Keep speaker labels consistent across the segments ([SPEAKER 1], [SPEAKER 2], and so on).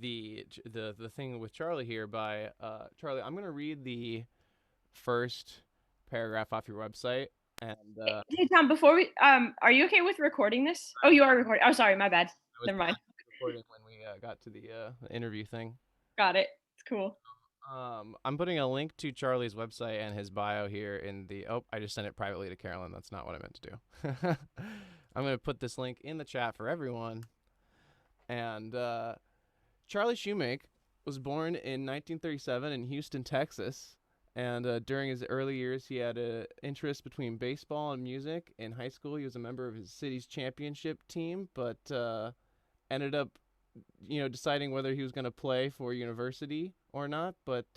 [SPEAKER 1] the thing with Charlie here by Charlie. I'm gonna read the first paragraph off your website, and
[SPEAKER 2] Hey Tom, before we are you okay with recording this? Oh, you are recording. Oh, sorry, my bad.
[SPEAKER 1] I was
[SPEAKER 2] Never mind.
[SPEAKER 1] recording when we got to the interview thing.
[SPEAKER 2] Going it. It's cool.
[SPEAKER 1] I'm putting a link to Charlie's website and his bio here in the. Oh, I just sent it privately to Carolyn. That's not what I meant to do. I'm gonna put this link in the chat for everyone. And Charlie Shoemake was born in 1937 in Houston, Texas. And during his early years, he had an interest between baseball and music. In high school, he was a member of his city's championship team, but ended up, deciding whether he was going to play for university or not. But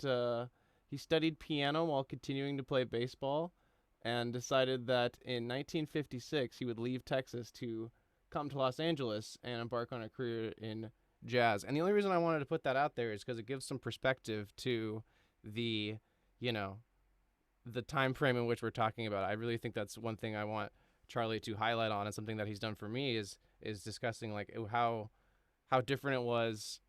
[SPEAKER 1] he studied piano while continuing to play baseball, and decided that in 1956 he would leave Texas to come to Los Angeles and embark on a career in jazz. And the only reason I wanted to put that out there is because it gives some perspective to the, the time frame in which we're talking about. I really think that's one thing I want Charlie to highlight on, and something that he's done for me is discussing like how different it was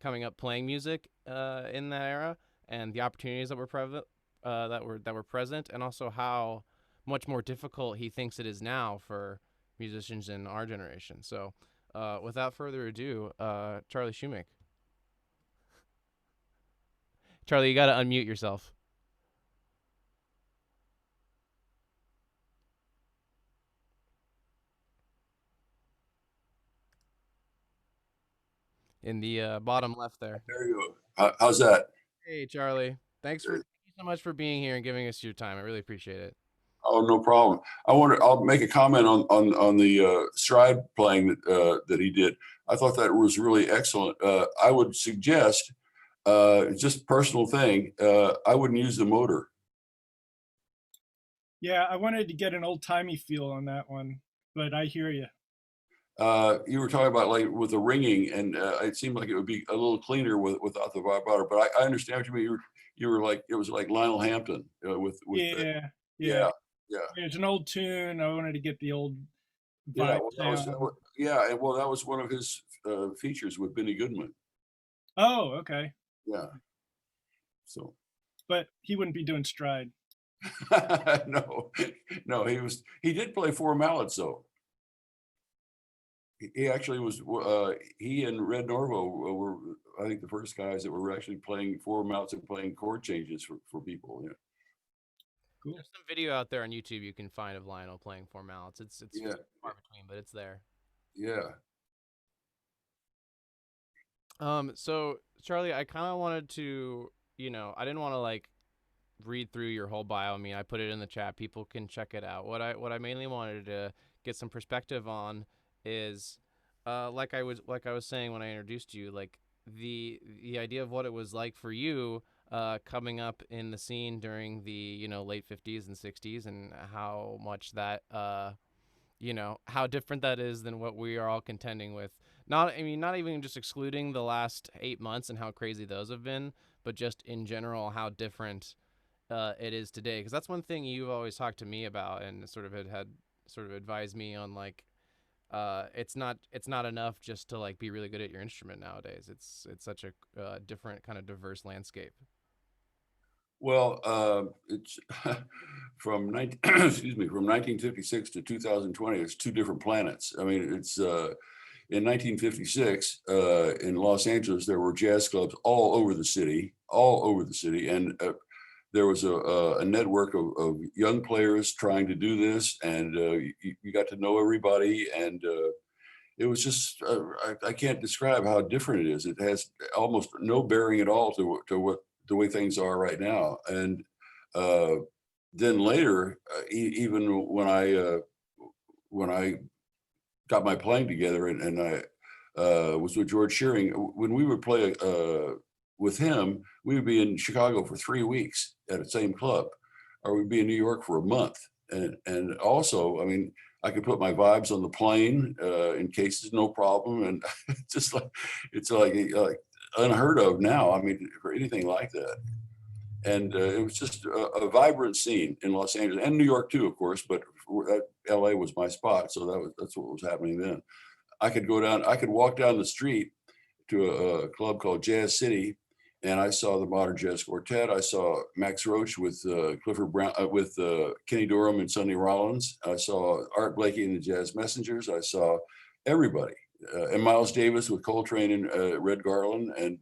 [SPEAKER 1] coming up playing music in that era, and the opportunities that were present, and also how much more difficult he thinks it is now for musicians in our generation. So without further ado, Charlie Shoemake. Charlie, you got to unmute yourself. In the bottom left there.
[SPEAKER 3] There you go. How's that?
[SPEAKER 1] Hey, Charlie. Thank you so much for being here and giving us your time. I really appreciate it.
[SPEAKER 3] Oh, no problem. I'll make a comment on the stride playing that he did. I thought that was really excellent. I would suggest, just personal thing, I wouldn't use the motor.
[SPEAKER 4] Yeah, I wanted to get an old-timey feel on that one, but I hear you.
[SPEAKER 3] You were talking about like with the ringing, and it seemed like it would be a little cleaner without the vibrato. But I understand what you mean. You were like, it was like Lionel Hampton with
[SPEAKER 4] yeah. It's an old tune. I wanted to get the old vibe
[SPEAKER 3] well, that was one of his features with Benny Goodman.
[SPEAKER 4] Oh, okay.
[SPEAKER 3] Yeah. So.
[SPEAKER 4] But he wouldn't be doing stride.
[SPEAKER 3] No, he did play four mallets though. He actually was, he and Red Norvo were, I think, the first guys that were actually playing four mallets and playing chord changes for people. Yeah.
[SPEAKER 4] Cool.
[SPEAKER 1] There's some video out there on YouTube you can find of Lionel playing four mallets. It's far between, but it's there.
[SPEAKER 3] Yeah.
[SPEAKER 1] So Charlie, I kind of wanted to, I didn't want to like read through your whole bio. I mean, I put it in the chat. People can check it out. What I mainly wanted to get some perspective on is like I was saying when I introduced you, like the idea of what it was like for you coming up in the scene during the late 50s and 60s, and how much that how different that is than what we are all contending with. Not even just excluding the last 8 months and how crazy those have been, but just in general how different it is today. Because that's one thing you've always talked to me about, and sort of had advised me on, like it's not enough just to like be really good at your instrument nowadays. It's such a different kind of diverse landscape.
[SPEAKER 3] Well, it's from 1956 to 2020. It's two different planets. I mean, it's in 1956 in Los Angeles, there were jazz clubs all over the city, and there was a network of young players trying to do this, and you got to know everybody, and it was just I can't describe how different it is. It has almost no bearing at all to what the way things are right now. And then later, even when I got my playing together, and I was with George Shearing, when we would play with him, we would be in Chicago for 3 weeks at the same club, or we'd be in New York for a month. And also, I mean, I could put my vibes on the plane in cases, no problem. And just like, it's like unheard of now. I mean, for anything like that. And it was just a vibrant scene in Los Angeles and New York too, of course, but LA was my spot. So that's what was happening then. I could walk down the street to a club called Jazz City, and I saw the Modern Jazz Quartet. I saw Max Roach with Clifford Brown, with Kenny Dorham and Sonny Rollins. I saw Art Blakey and the Jazz Messengers. I saw everybody, and Miles Davis with Coltrane and Red Garland, and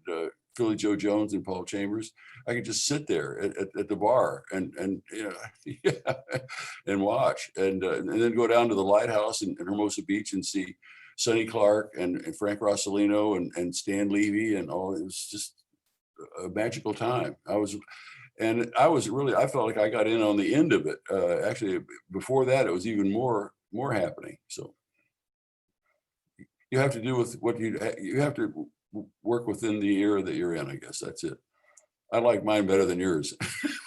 [SPEAKER 3] Philly Joe Jones and Paul Chambers. I could just sit there at the bar and you know, yeah, and watch, and then go down to the Lighthouse in Hermosa Beach and see Sonny Clark and Frank Rossellino and Stan Levy and all. It was just a magical time. I felt like I got in on the end of it. Actually, before that, it was even more happening. So you have to do with what you have to work within the era that you're in. I guess that's it. I like mine better than yours.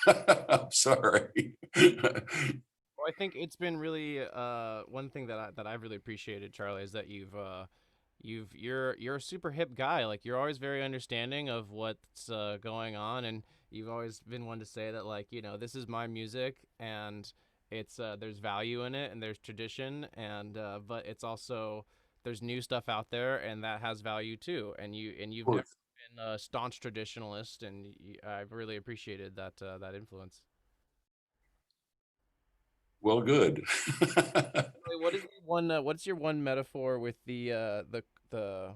[SPEAKER 3] I'm sorry.
[SPEAKER 1] Well, I think it's been really one thing that I've really appreciated, Charlie, is that you're a super hip guy. Like, you're always very understanding of what's going on, and you've always been one to say that, like, you know, this is my music, and it's there's value in it, and there's tradition, and but it's also, there's new stuff out there, and that has value too. And you've never been a staunch traditionalist, and I've really appreciated that influence.
[SPEAKER 3] Well, good.
[SPEAKER 1] What is what's your one metaphor with the do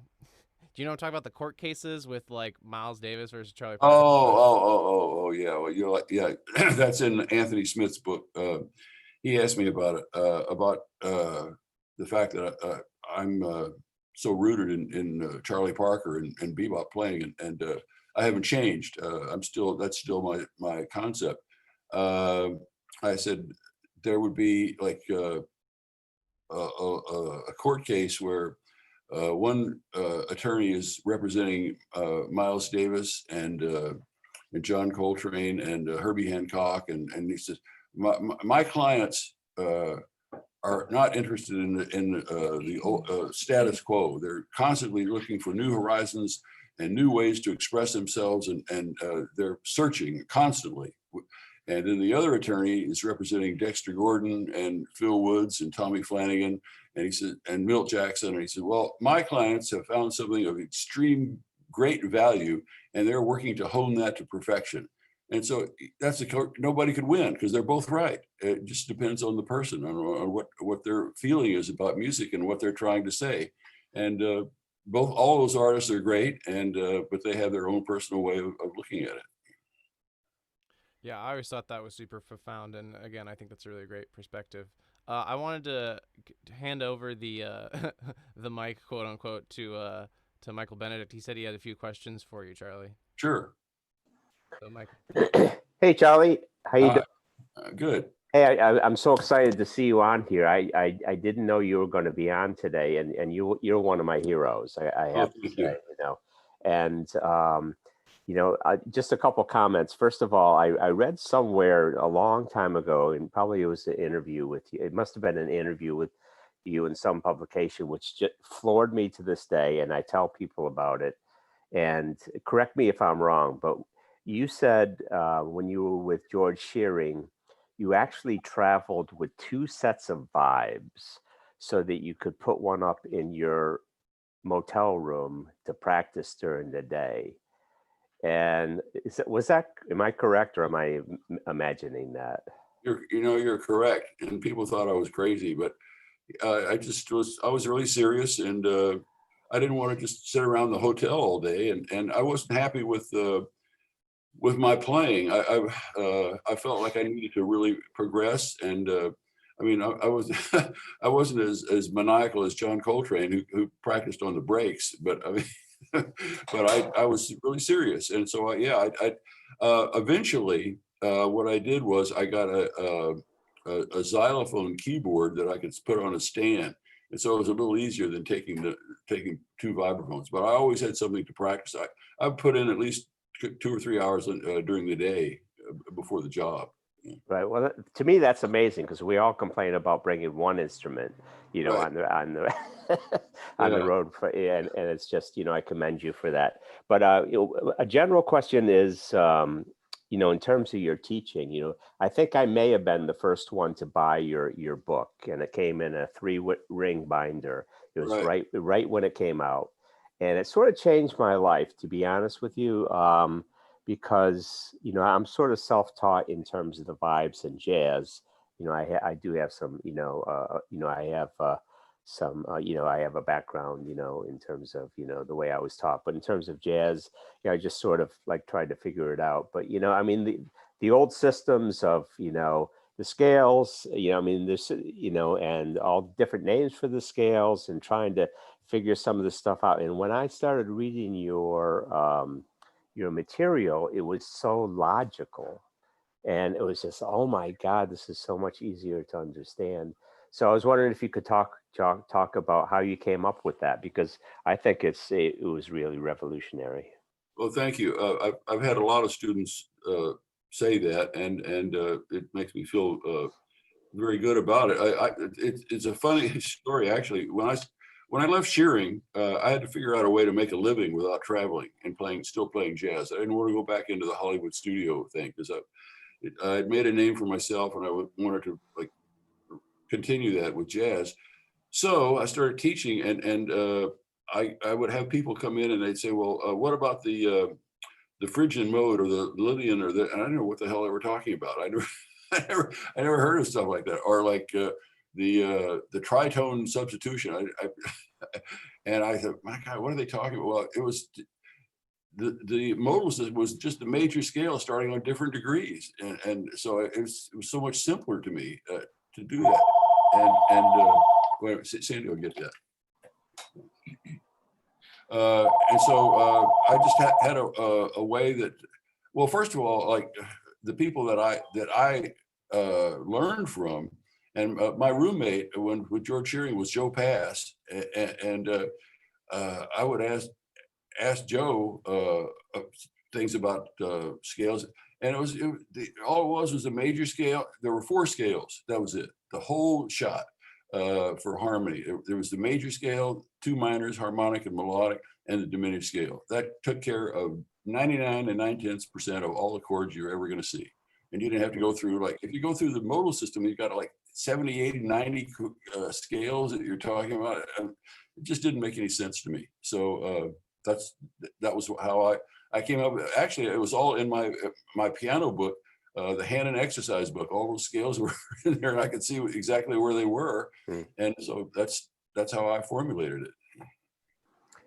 [SPEAKER 1] you know what I'm talking about, the court cases with, like, Miles Davis versus Charlie Parker?
[SPEAKER 3] Oh, yeah. Well, you're like, yeah, that's in Anthony Smith's book. He asked me about it, about the fact that I'm so rooted in Charlie Parker and bebop playing, and I haven't changed. That's still my concept. I said there would be like a court case where one attorney is representing Miles Davis and John Coltrane and Herbie Hancock, and he says, my clients are not interested in the status quo. They're constantly looking for new horizons and new ways to express themselves, and they're searching constantly. And then the other attorney is representing Dexter Gordon and Phil Woods and Tommy Flanagan, and he said, and Milt Jackson. And he said, well, my clients have found something of extreme great value, and they're working to hone that to perfection. And so that's nobody could win, because they're both right. It just depends on the person, on what their feeling is about music and what they're trying to say. And all those artists are great, and but they have their own personal way of looking at it.
[SPEAKER 1] Yeah, I always thought that was super profound, and again, I think that's a really great perspective. I wanted to hand over the the mic, quote unquote, to Michael Benedict. He said he had a few questions for you, Charlie.
[SPEAKER 3] Sure.
[SPEAKER 1] So, Mike.
[SPEAKER 5] Hey, Charlie, how you doing?
[SPEAKER 3] Good.
[SPEAKER 5] Hey, I'm so excited to see you on here. I didn't know you were going to be on today, and you're one of my heroes. I have to say, you know, and you know, just a couple comments. First of all, I read somewhere a long time ago, and probably it was an interview with you. It must have been an interview with you in some publication, which just floored me to this day. And I tell people about it. And correct me if I'm wrong, but you said when you were with George Shearing, you actually traveled with 2 sets of vibes so that you could put one up in your motel room to practice during the day. And am I correct, or am I imagining that?
[SPEAKER 3] You're correct. And people thought I was crazy, but I was really serious, and I didn't want to just sit around the hotel all day, and I wasn't happy with my playing. I felt like I needed to really progress, and I mean, I was I wasn't as maniacal as John Coltrane, who practiced on the breaks, but I mean, but I was really serious, and so eventually what I did was I got a xylophone keyboard that I could put on a stand, and so it was a little easier than taking 2 vibraphones. But I always had something to practice. I put in at least 2 or 3 hours during the day before the job.
[SPEAKER 5] Right. Well, to me, that's amazing, because we all complain about bringing one instrument, you know,
[SPEAKER 3] Right.
[SPEAKER 5] on the on the road, and it's just, you know, I commend you for that. But you know, a general question is, you know, in terms of your teaching, you know, I think I may have been the first one to buy your book, and it came in a 3-ring binder. It was right when it came out. and it sort of changed my life, to be honest with you, because I'm sort of self-taught in terms of the vibes and jazz. I do have some, I have some, I have a background, in terms of, the way I was taught. But in terms of jazz, I just sort of like tried to figure it out. But, I mean, the old systems of, the scales, I mean, there's, and all different names for the scales and trying to figure some of this stuff out. And when I started reading your material, it was so logical. And it was just, oh my God, this is so much easier to understand. So I was wondering if you could talk about how you came up with that, because I think it was really revolutionary.
[SPEAKER 3] Well, thank you. I've had a lot of students say that, and it makes me feel very good about it. It's a funny story, actually. When I left Shearing, I had to figure out a way to make a living without traveling and still playing jazz. I didn't want to go back into the Hollywood studio thing, because I had made a name for myself, and I wanted to like continue that with jazz. So I started teaching, and I would have people come in and they'd say, well, what about the Phrygian mode or the Lydian and I don't know what the hell they were talking about. I never heard of stuff like that, or like the tritone substitution. And I thought, my God, what are they talking about? Well, it was the modal system was just a major scale starting on different degrees, and so it was so much simpler to me to do that. And wait, Sandy will get that. And so I just had a way that, well, first of all, like the people that I learned from, and my roommate with George Shearing was Joe Pass, and I would ask Joe things about scales, and all it was a major scale. There were 4 scales. That was it. The whole shot for harmony. There was the major scale, 2 minors, harmonic and melodic, and the diminished scale. That took care of 99 9/10% of all the chords you're ever going to see. And you didn't have to go through, like, if you go through the modal system, you've got like 70, 80, 90 scales that you're talking about. It just didn't make any sense to me. So that was how I came up with. Actually, it was all in my piano book, the Hannon exercise book. All those scales were in there, and I could see exactly where they were. And so that's how I formulated it.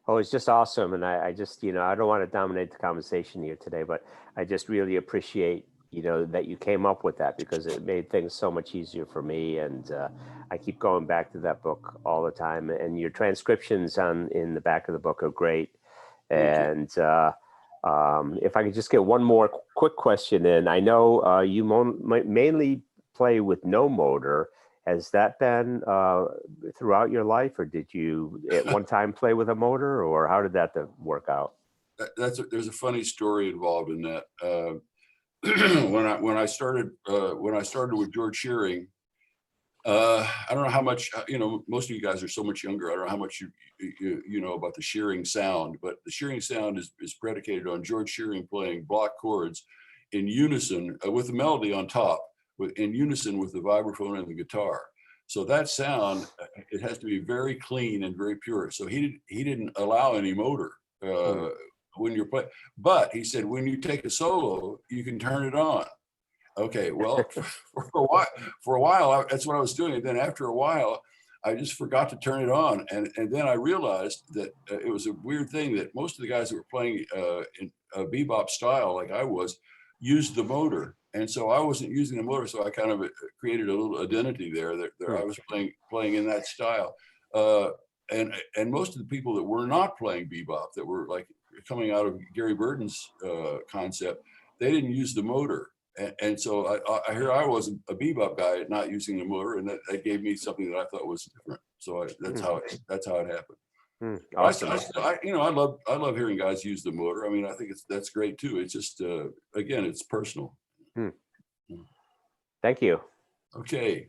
[SPEAKER 5] Oh, it's just awesome. And I just, I don't want to dominate the conversation here today, but I just really appreciate, that you came up with that, because it made things so much easier for me. And I keep going back to that book all the time. And your transcriptions in the back of the book are great. And if I could just get one more quick question in, I know you mainly play with no motor. Has that been throughout your life, or did you at one time play with a motor, or how did that work out?
[SPEAKER 3] There's a funny story involved in that. When I started with George Shearing, I don't know how much, most of you guys are so much younger. I don't know how much you know about the Shearing sound, but the Shearing sound is predicated on George Shearing playing block chords in unison with the melody on top, in unison with the vibraphone and the guitar. So that sound, it has to be very clean and very pure. So he didn't allow any motor when you're playing. But he said, when you take a solo, you can turn it on. Okay, well, for a while, that's what I was doing. And then after a while, I just forgot to turn it on. And then I realized that it was a weird thing that most of the guys that were playing in a bebop style, like I was, used the motor. And so I wasn't using the motor. So I kind of created a little identity there that I was playing in that style. And most of the people that were not playing bebop, that were like coming out of Gary Burton's concept, they didn't use the motor. And so I was a bebop guy not using the motor, and that gave me something that I thought was different. So that's how it happened.
[SPEAKER 5] Awesome.
[SPEAKER 3] I love hearing guys use the motor. I mean, I think that's great too. It's just again, it's personal.
[SPEAKER 5] Thank you.
[SPEAKER 3] Okay.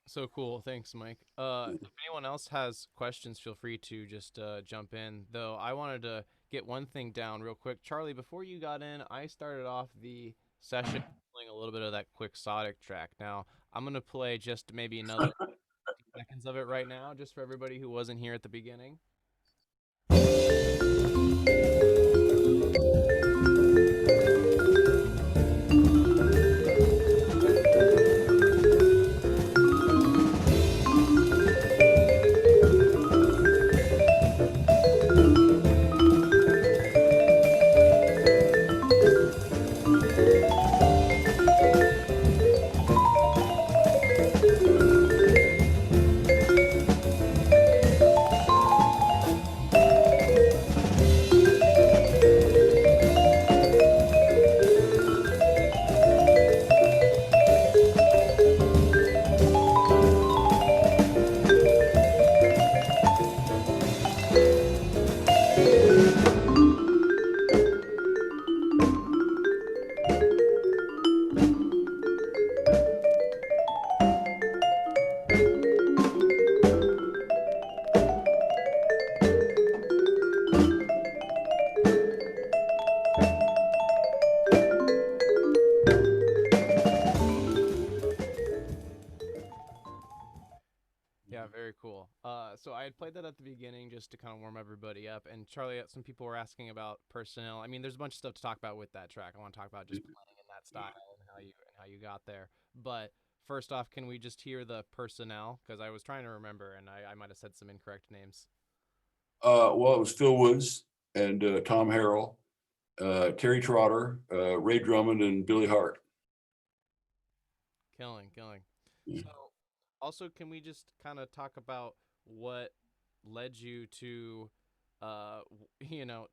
[SPEAKER 1] So cool. Thanks, Mike. If anyone else has questions, feel free to just jump in. Though I wanted to get one thing down real quick. Charlie, before you got in, I started off the session playing a little bit of that quixotic track. Now, I'm going to play just maybe another 50 seconds of it right now, just for everybody who wasn't here at the beginning. just to kind of warm everybody up. And Charlie, some people were asking about personnel. I mean, there's a bunch of stuff to talk about with that track. I want to talk about just playing in that style and how you got there. But first off, can we just hear the personnel? Because I was trying to remember, and I might have said some incorrect names.
[SPEAKER 3] Well, it was Phil Woods and Tom Harrell, Terry Trotter, Ray Drummond, and Billy Hart.
[SPEAKER 1] Killing.
[SPEAKER 3] Yeah.
[SPEAKER 1] So also, can we just kind of talk about what led you to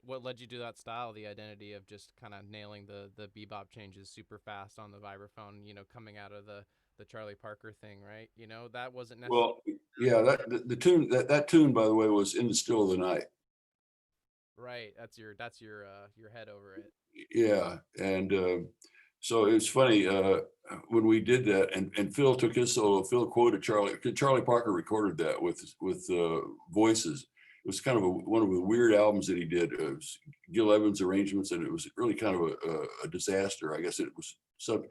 [SPEAKER 1] what led you to that style, the identity of just kind of nailing the bebop changes super fast on the vibraphone, coming out of the Charlie Parker thing, right? That wasn't necessarily.
[SPEAKER 3] Well, yeah, the tune that tune, by the way, was In the Still of the Night.
[SPEAKER 1] Right, that's your head over it.
[SPEAKER 3] Yeah, and so it's funny when we did that, and Phil took his solo. Phil quoted Charlie. Charlie Parker recorded that with voices. It was kind of one of the weird albums that he did. It was Gil Evans arrangements, and it was really kind of a disaster. I guess it was some.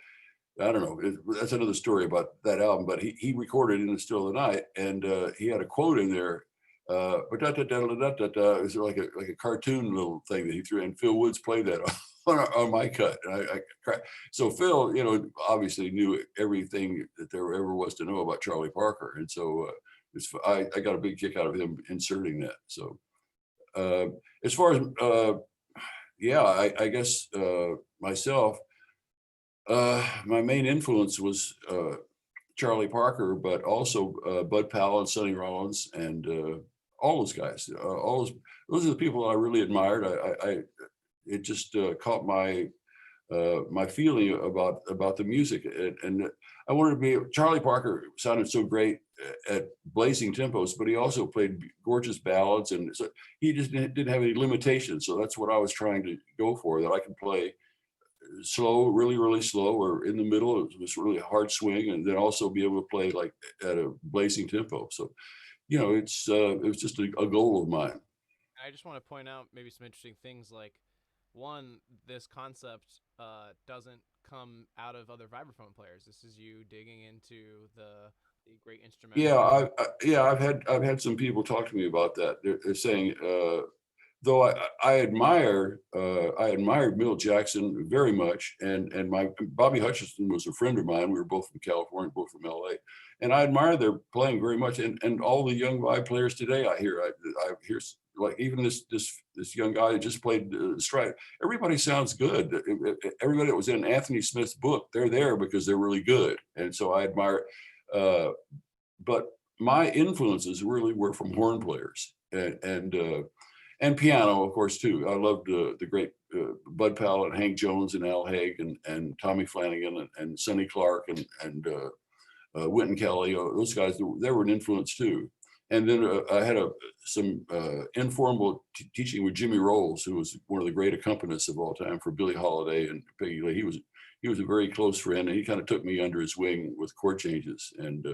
[SPEAKER 3] I don't know. That's another story about that album. But he recorded In the Still of the Night, and he had a quote in there. It was like a cartoon little thing that he threw, and Phil Woods played that on my cut. And I cried. So Phil, obviously knew everything that there ever was to know about Charlie Parker, and so I got a big kick out of him inserting that. So as far as I guess myself, my main influence was Charlie Parker, but also Bud Powell and Sonny Rollins and all those guys. Those are the people I really admired. It just caught my feeling about the music, and I wanted to be. Charlie Parker sounded so great at blazing tempos, but he also played gorgeous ballads, and so he just didn't have any limitations. So that's what I was trying to go for, that I could play slow, really, really slow, or in the middle. It was really hard swing, and then also be able to play like at a blazing tempo. So, it was just a goal of mine.
[SPEAKER 1] I just want to point out maybe some interesting things, like one, this concept doesn't come out of other vibraphone players. This is you digging into the great instrumental.
[SPEAKER 3] Yeah, I've had some people talk to me about that. They're saying, though I admired Milt Jackson very much, and my Bobby Hutcherson was a friend of mine. We were both from California, both from LA, and I admire their playing very much. And all the young vibe players today, I hear like even this young guy who just played stride. Everybody sounds good. Everybody that was in Anthony Smith's book, they're there because they're really good, and so I admire. But my influences really were from horn players and piano, of course, too. I loved the great Bud Powell and Hank Jones and Al Haig and Tommy Flanagan and Sonny Clark and Wynton Kelly. Those guys, they were an influence too. And then I had some informal teaching with Jimmy Rolls, who was one of the great accompanists of all time for Billie Holiday and Peggy Lee. He was a very close friend, and he kind of took me under his wing with chord changes. And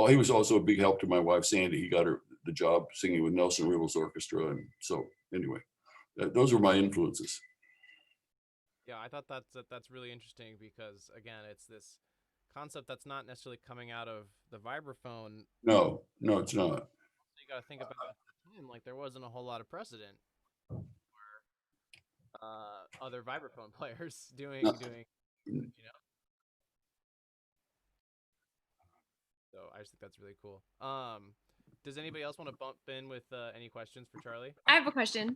[SPEAKER 3] he was also a big help to my wife, Sandy. He got her the job singing with Nelson Riddle's orchestra. And so anyway, those were my influences.
[SPEAKER 1] Yeah, I thought that's really interesting because, again, it's this concept that's not necessarily coming out of the vibraphone.
[SPEAKER 3] No, it's not.
[SPEAKER 1] You got to think about at the time, like there wasn't a whole lot of precedent for other vibraphone players doing. So I just think that's really cool. Does anybody else want to bump in with any questions for Charlie?
[SPEAKER 2] I have a question.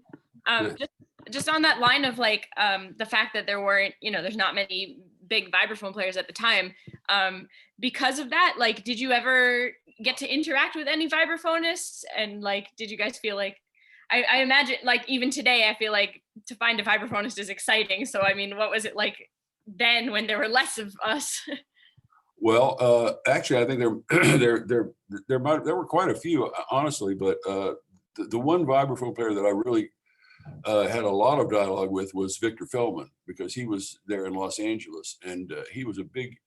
[SPEAKER 2] Just on that line of like the fact that there weren't, there's not many big vibraphone players at the time. Because of that, like, did you ever get to interact with any vibraphonists? And like, did you guys feel like, I imagine like even today, I feel like to find a vibraphonist is exciting. So, I mean, what was it like then when there were less of us?
[SPEAKER 3] Well, actually, I think there were quite a few, honestly, but the one vibraphone player that I really had a lot of dialogue with was Victor Feldman, because he was there in Los Angeles, and he was a big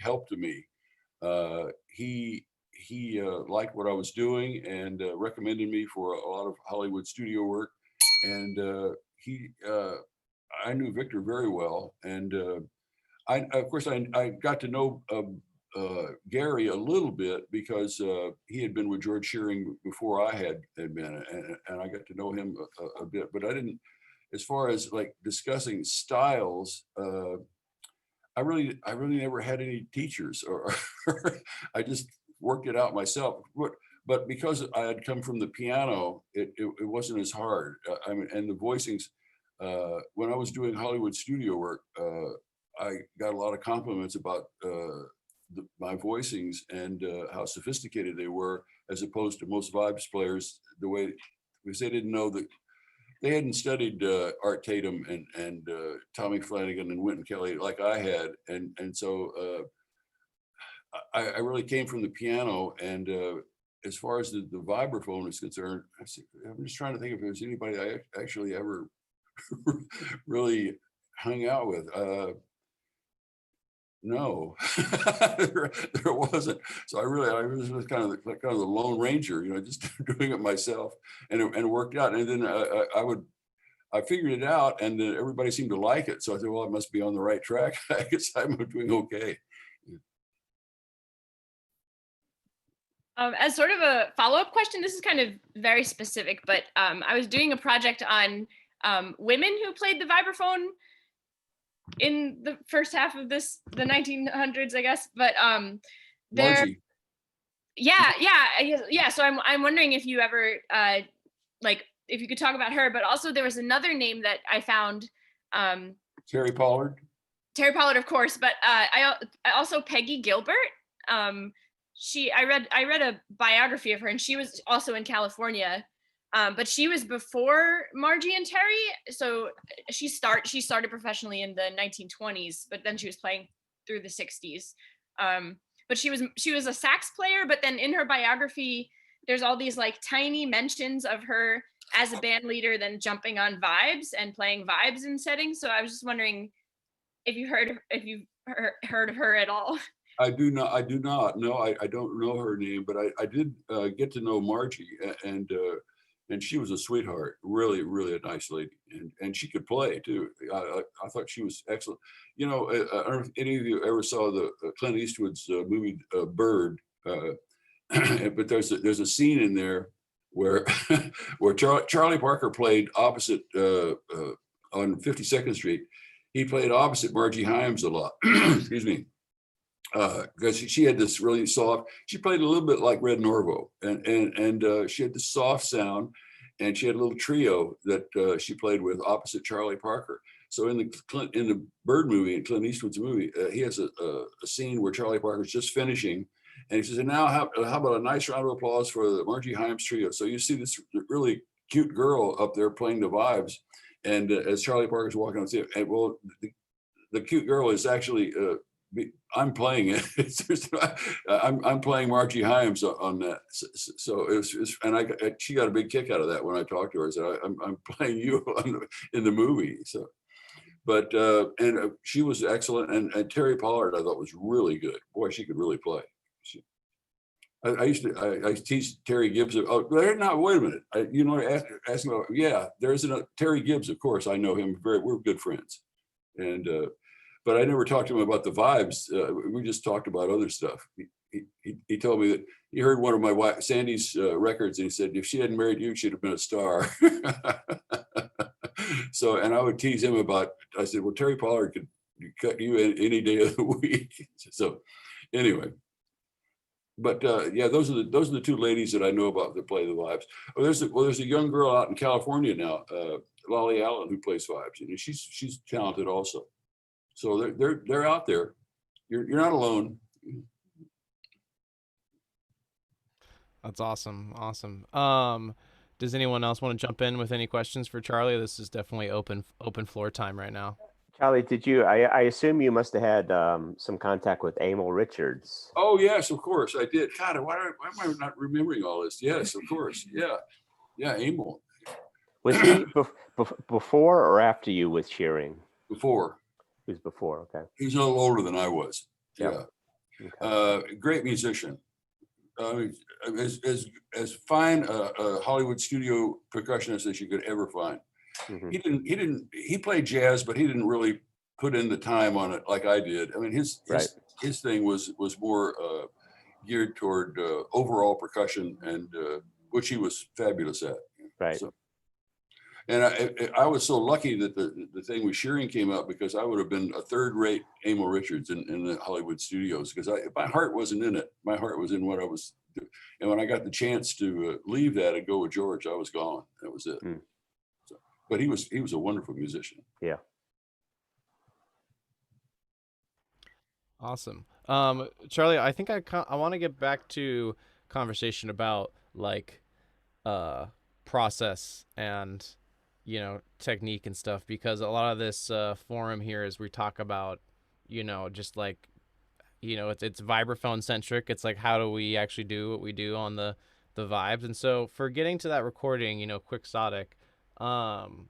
[SPEAKER 3] help to me. He liked what I was doing and recommended me for a lot of Hollywood studio work, and I knew Victor very well, and of course I got to know Gary a little bit because he had been with George Shearing before I had been, and I got to know him a bit, but I didn't, as far as like discussing styles, I really never had any teachers, or I just worked it out myself. But because I had come from the piano, it wasn't as hard. I mean, and the voicings, when I was doing Hollywood studio work, I got a lot of compliments about my voicings and how sophisticated they were, as opposed to most vibes players, the way, because they didn't know that, they hadn't studied Art Tatum and Tommy Flanagan and Wynton Kelly like I had, and so I really came from the piano. And as far as the vibraphone is concerned, I'm just trying to think if there's anybody I actually ever really hung out with. No, there wasn't. So I was kind of the Lone Ranger, just doing it myself, and it worked out. And then I figured it out, and then everybody seemed to like it. So I said, well, I must be on the right track. I guess I'm doing okay.
[SPEAKER 2] As sort of a follow-up question, this is kind of very specific, but I was doing a project on women who played the vibraphone in the first half of the 1900s, I guess. But yeah. So I'm wondering if you ever if you could talk about her. But also there was another name that I found.
[SPEAKER 3] Terry Pollard.
[SPEAKER 2] Terry Pollard, of course, but I also Peggy Gilbert. I read a biography of her, and she was also in California. But she was before Margie and Terry, so she started professionally in the 1920s, but then she was playing through the 60s. But she was a sax player, but then in her biography, there's all these like tiny mentions of her as a band leader, then jumping on vibes and playing vibes in settings. So I was just wondering if you've heard of her at all.
[SPEAKER 3] I do not. No, I don't know her name, but I did get to know Margie, and she was a sweetheart, really, really a nice lady, and she could play too. I thought she was excellent. I don't know if any of you ever saw the Clint Eastwood's movie Bird, but there's a scene in there where where Charlie Parker played opposite on 52nd Street. He played opposite Margie Hyams a lot. Excuse me. Because she had this really soft, she played a little bit like Red Norvo, and she had this soft sound, and she had a little trio that she played with opposite Charlie Parker. So in the Bird movie, in Clint Eastwood's movie, he has a scene where Charlie Parker's just finishing, and he says, and now how about a nice round of applause for the Margie Hyams trio. So you see this really cute girl up there playing the vibes, and as Charlie Parker's walking on stage, and well, the cute girl is actually I'm playing it. I'm playing Margie Hyams on that. So it was, and she got a big kick out of that when I talked to her. I said, I'm playing you in the movie. So, but and she was excellent. And Terry Pollard, I thought, was really good. Boy, she could really play. I teach Terry Gibbs. Oh, no, wait a minute. Ask me about, yeah, there's Terry Gibbs, of course. I know him. We're good friends. And but I never talked to him about the vibes. We just talked about other stuff. He told me that he heard one of my wife Sandy's records, and he said, if she hadn't married you, she'd have been a star. So, and I would tease him about, I said, well, Terry Pollard could cut you any day of the week. So anyway, but yeah, those are the two ladies that I know about that play the vibes. Oh, there's a young girl out in California now, Lolly Allen, who plays vibes, and she's talented also. So they're out there. You're not alone.
[SPEAKER 1] That's awesome. Does anyone else want to jump in with any questions for Charlie? This is definitely open floor time right now.
[SPEAKER 5] Charlie, did you? I assume you must have had some contact with Emil Richards.
[SPEAKER 3] Oh yes, of course I did. God, why am I not remembering all this? Yes, of course. Yeah, Emil.
[SPEAKER 5] Was he before or after you with Shearing?
[SPEAKER 3] Before.
[SPEAKER 5] He was before. Okay.
[SPEAKER 3] He's a little older than I was.
[SPEAKER 5] Yep.
[SPEAKER 3] Yeah. Okay. Great musician. As fine a Hollywood studio percussionist as you could ever find. Mm-hmm. He played jazz, but he didn't really put in the time on it like I did. I mean, his thing was more geared toward overall percussion, and which he was fabulous at.
[SPEAKER 5] Right.
[SPEAKER 3] So, and I was so lucky that the thing with Shearing came out, because I would have been a third-rate Emil Richards in the Hollywood studios, because my heart wasn't in it. My heart was in what I was doing. And when I got the chance to leave that and go with George, I was gone. That was it. So, but he was a wonderful musician.
[SPEAKER 5] Yeah.
[SPEAKER 1] Awesome. Charlie, I think I want to get back to conversation about like process and, you know, technique and stuff, because a lot of this forum here is we talk about, you know, just like, you know, it's vibraphone centric. It's like, how do we actually do what we do on the vibes? And so for getting to that recording, you know, Quixotic, from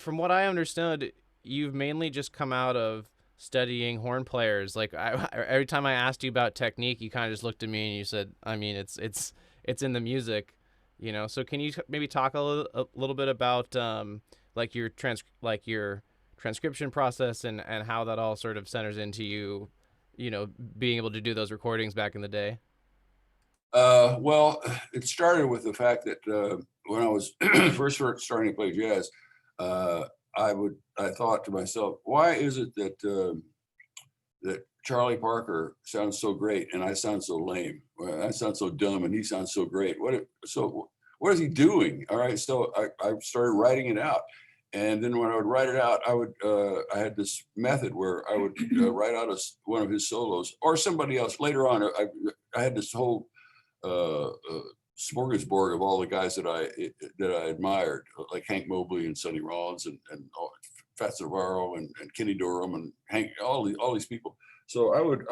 [SPEAKER 1] what I understood, you've mainly just come out of studying horn players. Like every time I asked you about technique, you kind of just looked at me and you said, I mean, it's in the music, you know. So can you maybe talk a little bit about like your transcription process and how that all sort of centers into you, you know, being able to do those recordings back in the day?
[SPEAKER 3] Well, it started with the fact that when I was first starting to play jazz, I thought to myself, why is it that that Charlie Parker sounds so great and I sound so lame? Well, I sound so dumb and he sounds so great. What is he doing? All right, so I started writing it out, and then when I would write it out, I had this method where I would write out one of his solos or somebody else. Later on, I had this whole smorgasbord of all the guys that I admired, like Hank Mobley and Sonny Rollins and Fats Navarro and Kenny Dorham and Hank, all these people. So I would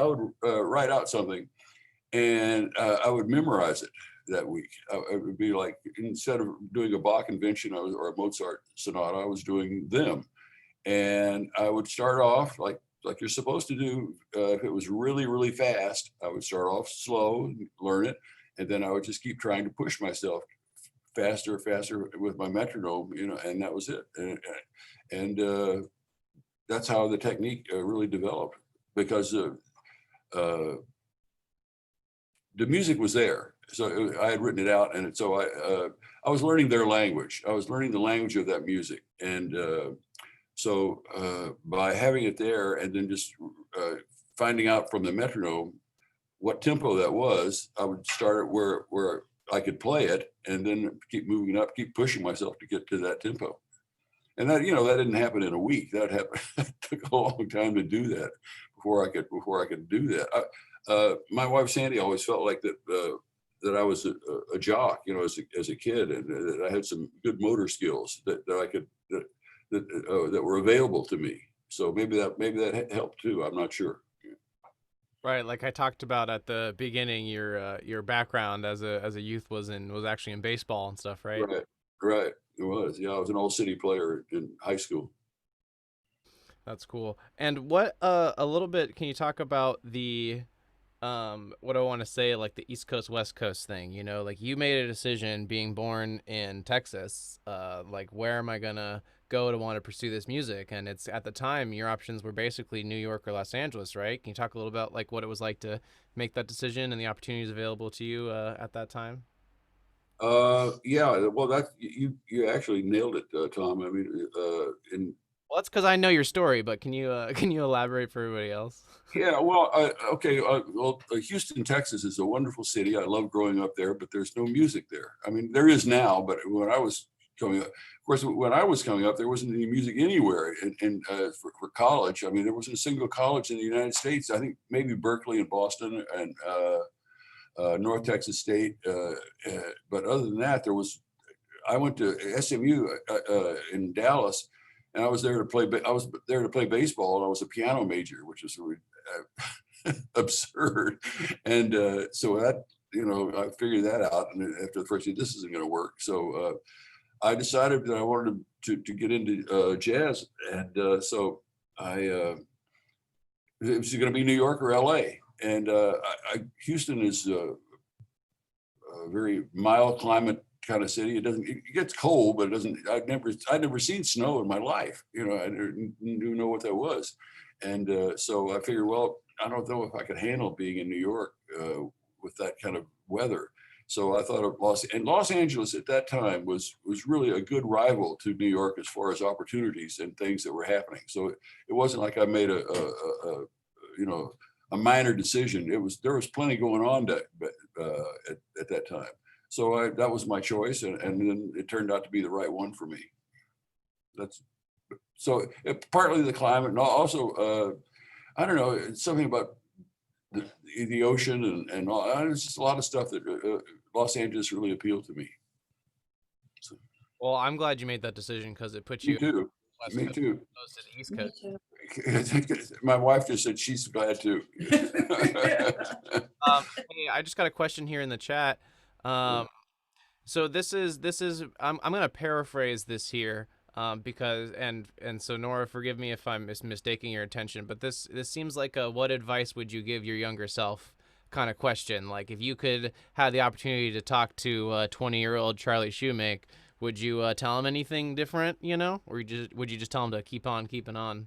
[SPEAKER 3] write out something, and I would memorize it that week. It would be like, instead of doing a Bach convention or a Mozart sonata, I was doing them, and I would start off like you're supposed to do. If it was really, really fast, I would start off slow and learn it. And then I would just keep trying to push myself faster with my metronome, you know, and that was it. And that's how the technique really developed, because the music was there. So I had written it out, and so I was learning their language. I was learning the language of that music, and so by having it there, and then just finding out from the metronome what tempo that was, I would start it where I could play it, and then keep moving up, keep pushing myself to get to that tempo. And that, you know, that didn't happen in a week. That happened. It took a long time to do that before I could do that. My wife Sandy always felt like that I was a jock, you know, as a kid, and that I had some good motor skills that I could that were available to me. So maybe that helped too. I'm not sure.
[SPEAKER 1] Right, like I talked about at the beginning, your background as a youth was actually in baseball and stuff, right?
[SPEAKER 3] Right. It was. Yeah, I was an all city player in high school.
[SPEAKER 1] That's cool. And what a little bit, can you talk about the what I want to say, like the East Coast West Coast thing? You know, like you made a decision being born in Texas, like where am I gonna go to want to pursue this music? And it's, at the time, your options were basically New York or Los Angeles, right? Can you talk a little about like what it was like to make that decision and the opportunities available to you at that time?
[SPEAKER 3] Yeah, well, that you actually nailed it, Tom. I mean,
[SPEAKER 1] Well, that's because I know your story, but can you elaborate for everybody else?
[SPEAKER 3] Yeah, well, okay. Houston, Texas is a wonderful city. I love growing up there, but there's no music there. I mean, there is now, but when I was coming up, of course, when I was coming up, there wasn't any music anywhere. And for college, I mean, there wasn't a single college in the United States. I think maybe Berkeley and Boston and North Texas State. But other than that, I went to SMU in Dallas. And I was there to play. I was there to play baseball, and I was a piano major, which was really absurd. And so that, you know, I figured that out. And after the first year, this isn't going to work. So I decided that I wanted to get into jazz, and so it was going to be New York or LA. And Houston is a very mild climate kind of city. It gets cold, but it doesn't. I'd never seen snow in my life. You know, I didn't even know what that was. And so I figured, well, I don't know if I could handle being in New York with that kind of weather. So I thought of Los Angeles at that time was really a good rival to New York as far as opportunities and things that were happening. So it wasn't like I made a minor decision. There was plenty going on at that time. So that was my choice, and then it turned out to be the right one for me. Partly the climate, and also I don't know, it's something about the ocean and all. There's just a lot of stuff that Los Angeles really appealed to me. So,
[SPEAKER 1] well, I'm glad you made that decision because it puts you.
[SPEAKER 3] Me too.
[SPEAKER 1] Close to the East Coast.
[SPEAKER 3] My wife just said she's glad too.
[SPEAKER 1] Hey, I just got a question here in the chat. So this is I'm gonna paraphrase this here. Because so Nora, forgive me if I'm mistaking your attention, but this seems like a what advice would you give your younger self kind of question. Like if you could have the opportunity to talk to 20-year-old Charlie Shoemake, would you tell him anything different, you know, or would you just tell him to keep on keeping on?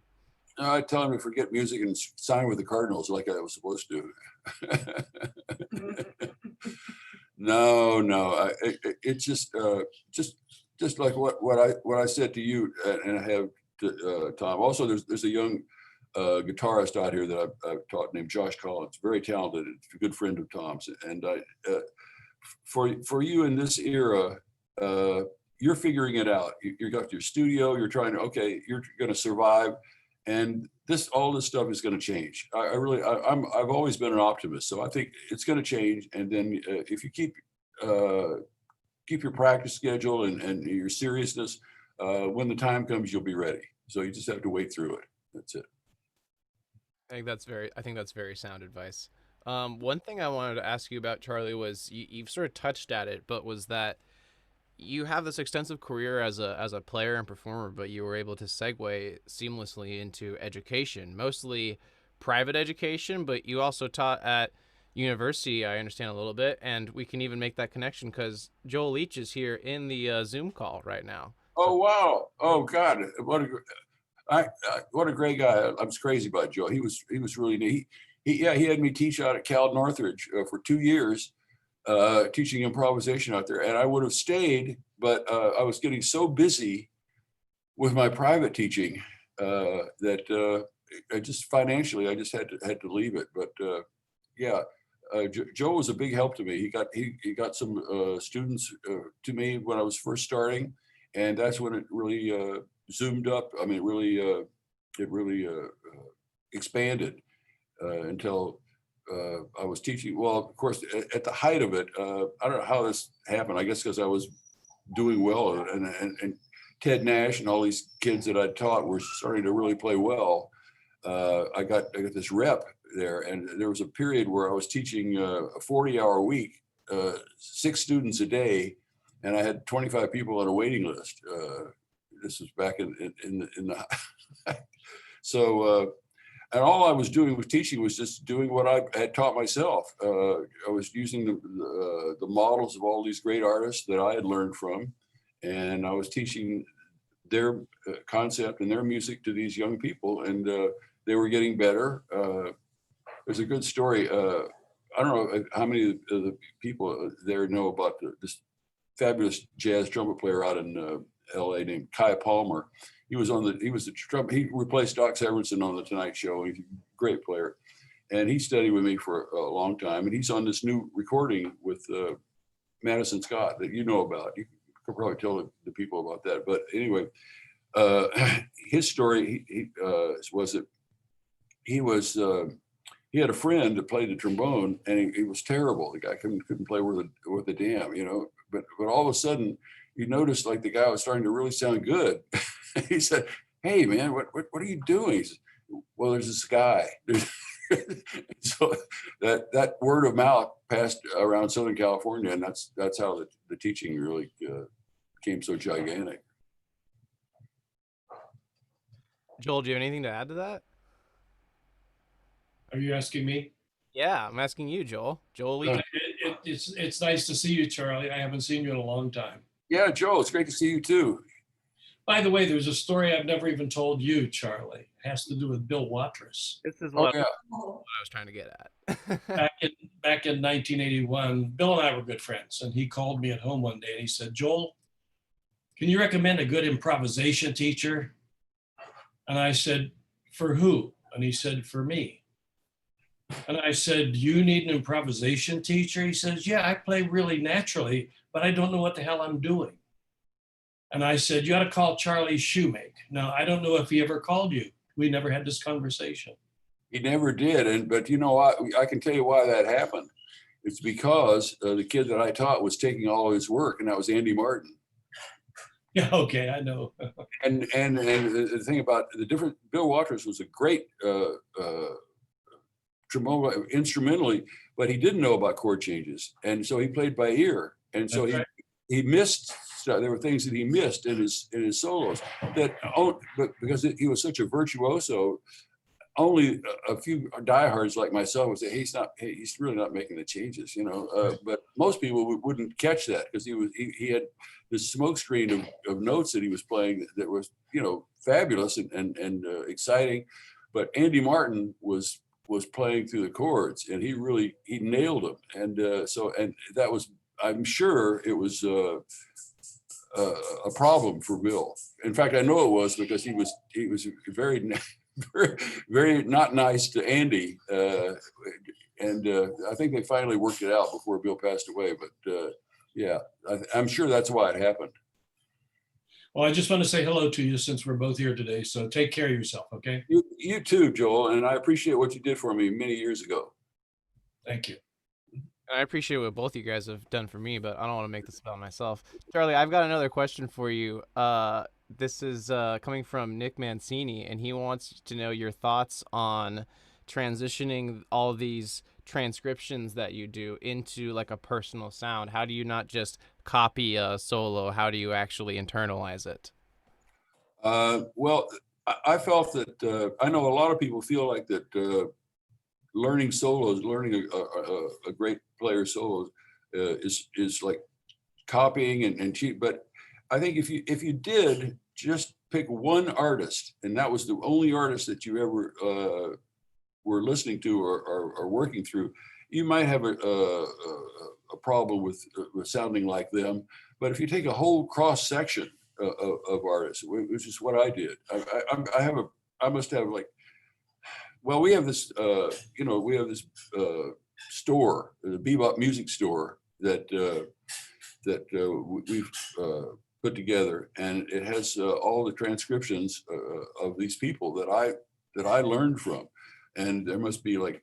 [SPEAKER 3] No, I'd tell him to forget music and sign with the Cardinals like I was supposed to. No, it's just like what I said to you, and I have to Tom. Also, there's a young guitarist out here that I've taught named Josh Collins, very talented, a good friend of Tom's. And for you in this era, you're figuring it out. You got your studio. You're trying to you're going to survive, and all this stuff is going to change. I've always been an optimist, so I think it's going to change. And then if you keep your practice schedule and your seriousness, when the time comes, you'll be ready. So you just have to wait through it. That's it.
[SPEAKER 1] I think that's very sound advice. One thing I wanted to ask you about, Charlie, was you've sort of touched at it, but was that you have this extensive career as a player and performer, but you were able to segue seamlessly into education, mostly private education, but you also taught at university, I understand a little bit, and we can even make that connection because Joel Leach is here in the Zoom call right now.
[SPEAKER 3] Oh, wow. Oh, God. What a great guy. I was crazy about Joe. He was really neat. He had me teach out at Cal Northridge for 2 years, teaching improvisation out there. And I would have stayed, but I was getting so busy with my private teaching that I just financially, I just had to leave it. But Joe was a big help to me. He got some students to me when I was first starting, and that's when it really zoomed up. I mean, it really expanded until I was teaching. Well, of course, at the height of it, I don't know how this happened. I guess because I was doing well, and Ted Nash and all these kids that I taught were starting to really play well. I got this rep there, and there was a period where I was teaching a 40-hour week, 6 students a day, and I had 25 people on a waiting list. This was back in the so and all I was doing with teaching was just doing what I had taught myself. I was using the models of all these great artists that I had learned from, and I was teaching their concept and their music to these young people, and they were getting better. There's a good story. I don't know how many of the people there know about this fabulous jazz trumpet player out in LA named Kai Palmer. He replaced Doc Severinsen on the Tonight Show. He's a great player. And he studied with me for a long time. And he's on this new recording with Madison Scott that you know about. You could probably tell the people about that. But anyway, his story was that he had a friend that played the trombone, and he was terrible. The guy couldn't play worth a damn, you know. But all of a sudden, you noticed like the guy was starting to really sound good. He said, "Hey man, what are you doing?" He said, "Well, there's this guy." So that word of mouth passed around Southern California, and that's how the teaching really became so gigantic.
[SPEAKER 1] Joel, do you have anything to add to that?
[SPEAKER 6] Are you asking me?
[SPEAKER 1] Yeah, I'm asking you, Joel. Joel Leach.
[SPEAKER 6] it's nice to see you, Charlie. I haven't seen you in a long time.
[SPEAKER 3] Yeah, Joe, it's great to see you too.
[SPEAKER 6] By the way, there's a story I've never even told you, Charlie. It has to do with Bill Watrous.
[SPEAKER 1] This is
[SPEAKER 3] Oh
[SPEAKER 1] what
[SPEAKER 3] yeah.
[SPEAKER 1] I was trying to get at.
[SPEAKER 6] Back in 1981, Bill and I were good friends, and he called me at home one day and he said, "Joel, can you recommend a good improvisation teacher?" And I said, "For who?" And he said, "For me." And I said, "Do you need an improvisation teacher?" He says, "Yeah, I play really naturally, but I don't know what the hell I'm doing." And I said, "You ought to call Charlie Shoemake." Now, I don't know if he ever called you. We never had this conversation.
[SPEAKER 3] He never did, but you know, I can tell you why that happened. It's because the kid that I taught was taking all his work, and that was Andy Martin.
[SPEAKER 6] Yeah, okay, I know.
[SPEAKER 3] And the thing about the different, Bill Watrous was a great tremolo instrumentally, but he didn't know about chord changes, and so he played by ear, and so he missed. There were things that he missed in his solos but because he was such a virtuoso, only a few diehards like myself would say, hey, he's really not making the changes, you know. But most people wouldn't catch that because he had this smoke screen of notes that he was playing that was, you know, fabulous and exciting. But Andy Martin was playing through the chords, and he nailed them. And and that was, I'm sure it was a problem for Bill. In fact, I know it was because he was very, very not nice to Andy, and I think they finally worked it out before Bill passed away. But yeah, I'm sure that's why it happened.
[SPEAKER 6] Well, I just want to say hello to you since we're both here today. So take care of yourself, okay?
[SPEAKER 3] You too, Joel, and I appreciate what you did for me many years ago.
[SPEAKER 6] Thank you.
[SPEAKER 1] I appreciate what both you guys have done for me, but I don't want to make this about myself. Charlie, I've got another question for you. This is coming from Nick Mancini, and he wants to know your thoughts on transitioning all these transcriptions that you do into like a personal sound. How do you not just copy a solo? How do you actually internalize it?
[SPEAKER 3] Well, I felt that I know a lot of people feel like that learning solos, learning a great player solos is like copying and cheap. But I think if you did just pick one artist, and that was the only artist that you ever were listening to or working through, you might have a problem with sounding like them. But if you take a whole cross section of artists, which is what I did, I must have like, well, we have this, we have this store, the Bebop Music Store that we've put together, and it has all the transcriptions of these people that I learned from, and there must be like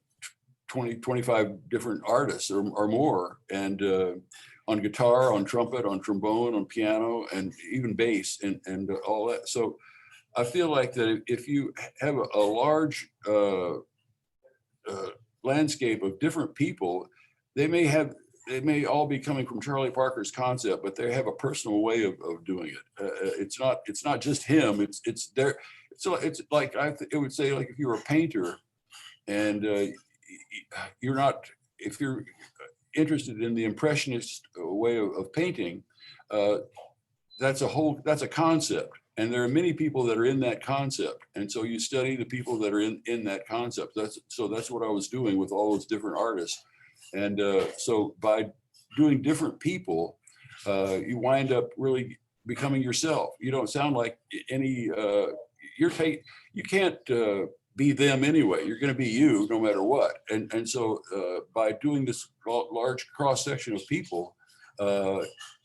[SPEAKER 3] 20, 25 different artists or more, and on guitar, on trumpet, on trombone, on piano, and even bass, and all that. So I feel like that if you have a large landscape of different people, they may all be coming from Charlie Parker's concept, but they have a personal way of doing it. It's not just him. It's there. It's like it would say, like if you were a painter, and if you're interested in the impressionist way of painting, that's a concept. And there are many people that are in that concept. And so you study the people that are in that concept. That's what I was doing with all those different artists. And so by doing different people, you wind up really becoming yourself. You don't sound like any, you can't be them anyway. You're going to be you no matter what. And so by doing this large cross section of people,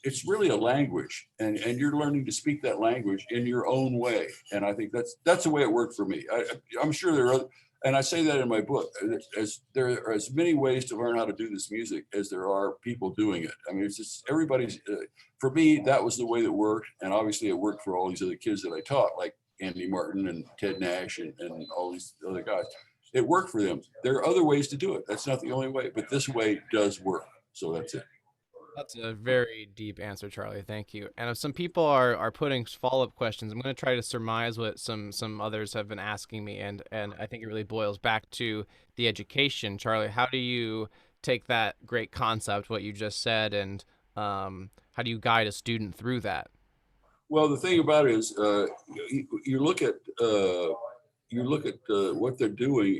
[SPEAKER 3] it's really a language, and you're learning to speak that language in your own way. And I think that's the way it worked for me. I'm sure there are other, and I say that in my book, as there are as many ways to learn how to do this music as there are people doing it. I mean, it's just everybody's, for me, that was the way that worked. And obviously it worked for all these other kids that I taught, like Andy Martin and Ted Nash and all these other guys. It worked for them. There are other ways to do it. That's not the only way, but this way does work. So that's it.
[SPEAKER 1] That's a very deep answer, Charlie. Thank you. And if some people are putting follow-up questions, I'm going to try to surmise what some others have been asking me, and I think it really boils back to the education. Charlie, how do you take that great concept, what you just said, and how do you guide a student through that?
[SPEAKER 3] Well, the thing about it is, you look at what they're doing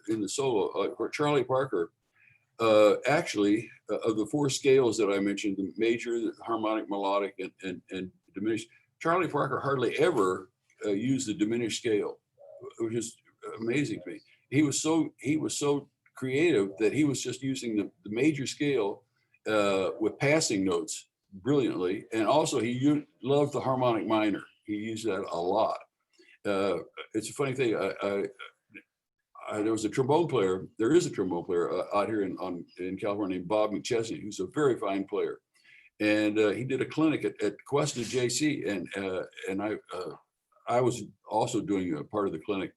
[SPEAKER 3] in the solo. For Charlie Parker, actually, of the four scales that I mentioned, the major, the harmonic, melodic, and diminished, Charlie Parker hardly ever used the diminished scale, which is amazing to me. He was so creative that he was just using the major scale with passing notes brilliantly, and also he loved the harmonic minor. He used that a lot. It's a funny thing. There was a trombone player. There is a trombone player out here in California named Bob McChesney, who's a very fine player, and he did a clinic at Cuesta JC, and I was also doing a part of the clinic.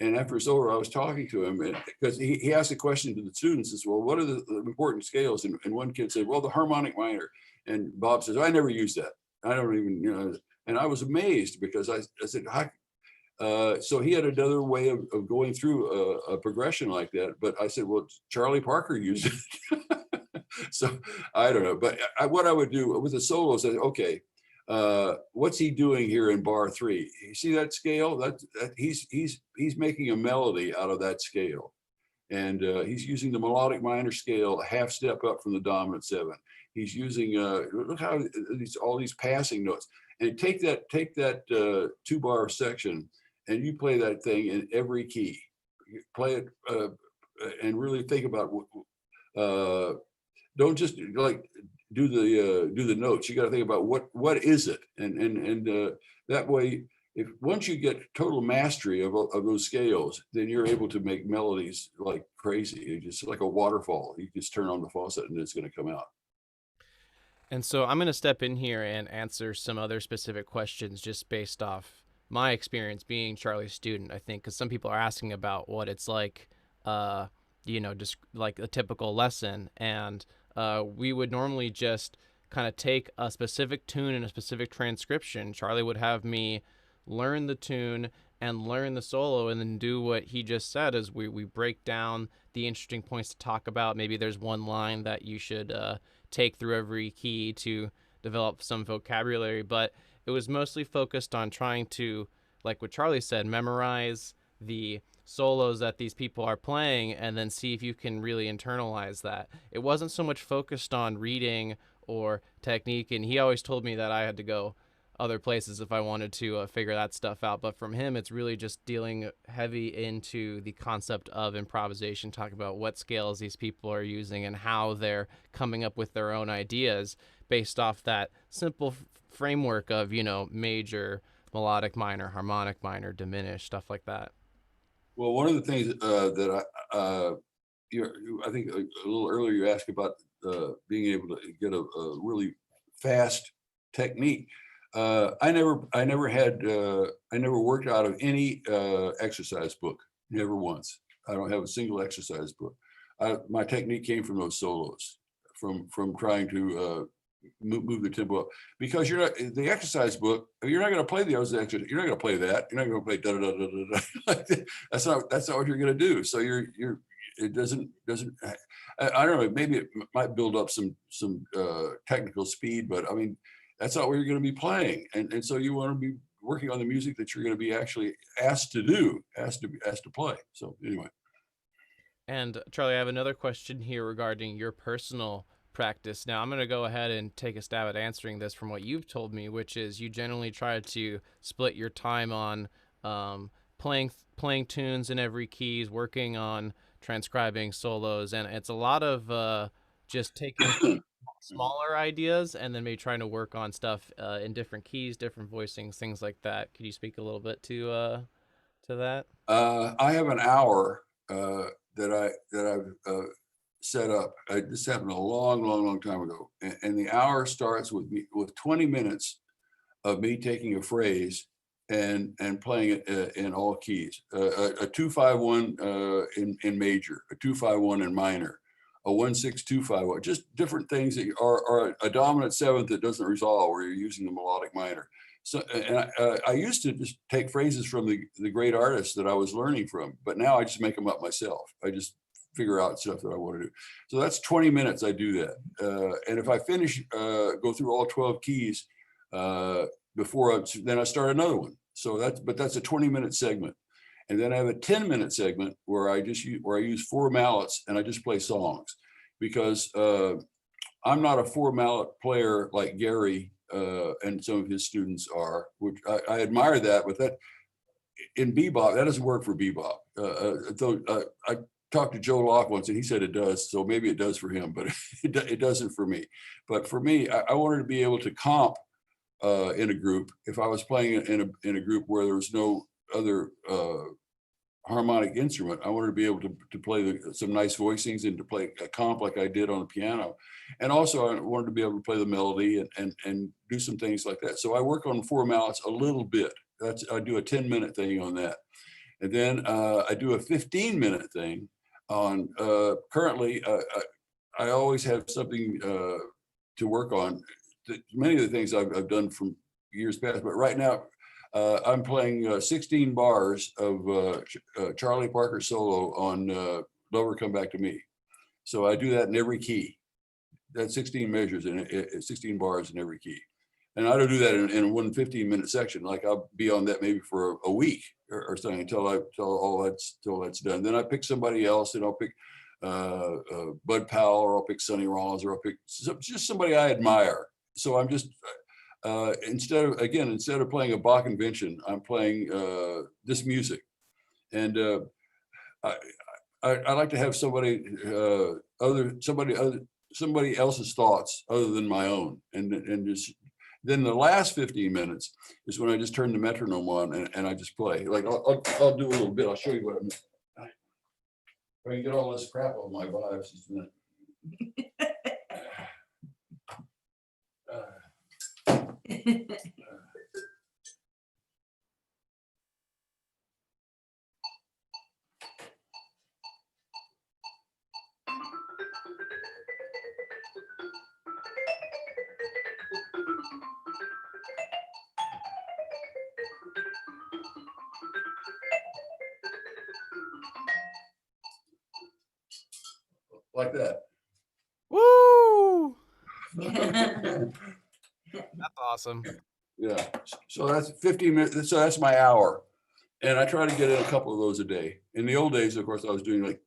[SPEAKER 3] And after it's over, I was talking to him, because he asked a question to the students, says, well, what are the important scales? And one kid said, well, the harmonic minor. And Bob says, I never use that. I don't even, and I was amazed, because I said, so he had another way of going through a progression like that. But I said, well, Charlie Parker used it. So I don't know. But what I would do with the solos, I said, okay, what's he doing here in bar 3? You see that scale? That he's making a melody out of that scale, and he's using the melodic minor scale a half step up from the dominant 7. He's using look how all these passing notes, and take that 2-bar section, and you play that thing in every key. You play it and really think about. Don't just like do the notes. You got to think about what is it, and that way, if once you get total mastery of those scales, then you're able to make melodies like crazy. It's just like a waterfall. You just turn on the faucet and it's going to come out.
[SPEAKER 1] And so I'm going to step in here and answer some other specific questions just based off my experience being Charlie's student, I think, because some people are asking about what it's like, just like a typical lesson. And we would normally just kind of take a specific tune and a specific transcription. Charlie would have me learn the tune and learn the solo, and then do what he just said, is we break down the interesting points to talk about. Maybe there's one line that you should take through every key to develop some vocabulary, but it was mostly focused on trying to, like what Charlie said, memorize the solos that these people are playing and then see if you can really internalize that. It wasn't so much focused on reading or technique, and he always told me that I had to go other places if I wanted to figure that stuff out. But from him, it's really just dealing heavy into the concept of improvisation, talking about what scales these people are using and how they're coming up with their own ideas based off that simple framework of, major, melodic minor, harmonic minor, diminished, stuff like that.
[SPEAKER 3] Well, one of the things that I think a little earlier you asked about being able to get a really fast technique. I never worked out of any exercise book, never once. I don't have a single exercise book. My technique came from those solos, from trying to move the tempo up, because you're not the exercise book. You're not going to play the exercise. You're not going to play that. You're not going to play da da da da da. That's not what you're going to do. So it doesn't. I don't know. Maybe it might build up some technical speed, but I mean, that's not what you're going to be playing. And so you want to be working on the music that you're going to be actually asked to play. So anyway.
[SPEAKER 1] And Charlie, I have another question here regarding your personal practice. Now, I'm going to go ahead and take a stab at answering this from what you've told me, which is you generally try to split your time on playing tunes in every keys, working on transcribing solos, and it's a lot of just taking smaller ideas and then maybe trying to work on stuff in different keys, different voicings, things like that. Could you speak a little bit to that?
[SPEAKER 3] I have an hour that I've set up. This happened a long time ago, and the hour starts with 20 minutes of me taking a phrase and playing it in all keys. A 2-5-1 in major, a 2-5-1 in minor, a 1-6-2-5-1, just different things that are a dominant 7th that doesn't resolve, where you're using the melodic minor. So, and I used to just take phrases from the great artists that I was learning from, but now I just make them up myself. I just figure out stuff that I want to do. So that's 20 minutes I do that. And if I finish, go through all 12 keys then I start another one. So that's a 20-minute segment. And then I have a 10-minute segment where I use 4 mallets and I just play songs, because I'm not a 4 mallet player like Gary and some of his students are, which I admire that, but that in bebop, that doesn't work for bebop. I talked to Joe Locke once and he said it does, so maybe it does for him, but it doesn't for me. But for me, I wanted to be able to comp in a group. If I was playing in a group where there was no other harmonic instrument, I wanted to be able to play some nice voicings and to play a comp like I did on the piano. And also I wanted to be able to play the melody and do some things like that. So I work on 4 mallets a little bit. I do a 10-minute thing on that. And then I do a 15-minute thing on, currently, I always have something to work on. Many of the things I've done from years past, but right now I'm playing 16 bars of Charlie Parker solo on Lover Come Back to Me. So I do that in every key. That's 16 measures and 16 bars in every key. And I don't do that in one 15-minute section. Like I'll be on that maybe for a week or something until that's done. Then I pick somebody else, and I'll pick Bud Powell, or I'll pick Sonny Rollins, or I'll pick just somebody I admire. So I'm just instead of playing a Bach convention, I'm playing this music, and I like to have somebody else's thoughts other than my own, and just then the last 15 minutes is when I just turn the metronome on and I just play. Like I'll do a little bit. I'll show you what I mean. If I can get all this crap on my vibes, just a minute. Like that.
[SPEAKER 1] Woo! That's awesome.
[SPEAKER 3] Yeah. So that's 15 minutes. So that's my hour. And I try to get in a couple of those a day. In the old days, of course, I was doing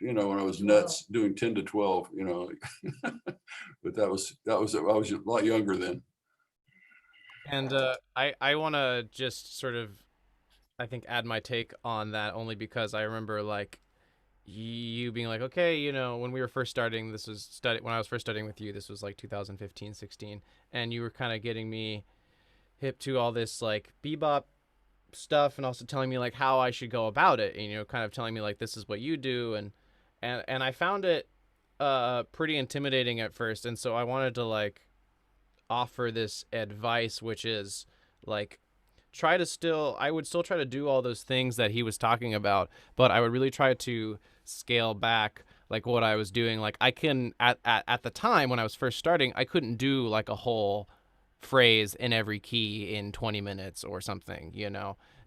[SPEAKER 3] when I was nuts, doing 10 to 12, but I was a lot younger then.
[SPEAKER 1] And I want to just sort of, I think, add my take on that, only because I remember you being like, okay, when we were first starting, when I was first studying with you, this was like 2015, 16, and you were kind of getting me hip to all this like bebop stuff, and also telling me like how I should go about it, and kind of telling me like, this is what you do, and I found it pretty intimidating at first, and so I wanted to like offer this advice, which is like, I would still try to do all those things that he was talking about, but I would really try to scale back like what I was doing. Like I can at the time when I was first starting, I couldn't do like a whole phrase in every key in 20 minutes or something,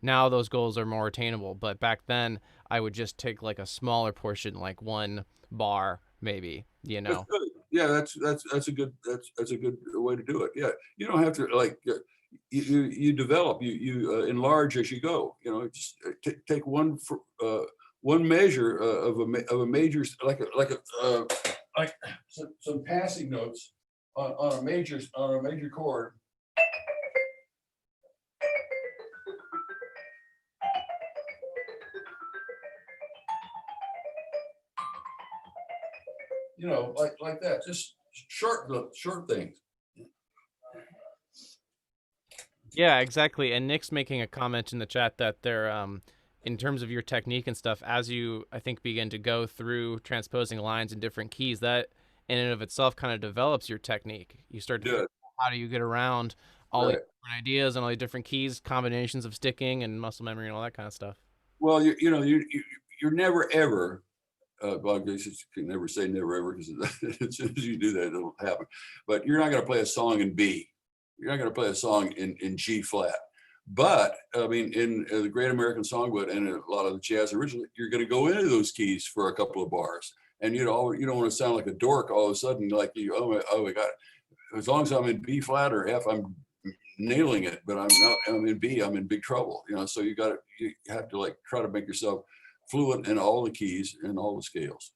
[SPEAKER 1] Now those goals are more attainable, but back then I would just take like a smaller portion, like 1 bar maybe,
[SPEAKER 3] That's good. Yeah, that's a good way to do it. Yeah, you don't have to like you develop, you enlarge as you go. Just take one measure of a major, like some passing notes on a major chord. Like that, just short things.
[SPEAKER 1] Yeah, exactly. And Nick's making a comment in the chat that they're, in terms of your technique and stuff, as you, I think, begin to go through transposing lines in different keys, that in and of itself kind of develops your technique. You start to figure out how do you get around all these different ideas and all these different keys, combinations of sticking and muscle memory and all that kind of stuff.
[SPEAKER 3] Well, you're never ever. Well, I guess you can never say never ever, because as soon as you do that, it'll happen. But you're not going to play a song in B. You're not going to play a song in G flat. But I mean, in the Great American Songbook and a lot of the jazz originally, you're going to go into those keys for a couple of bars, and you don't want to sound like a dork all of a sudden, like oh my God. As long as I'm in B flat or F, I'm nailing it. But I'm in B, I'm in big trouble. So you have to like try to make yourself fluent in all the keys and all the scales.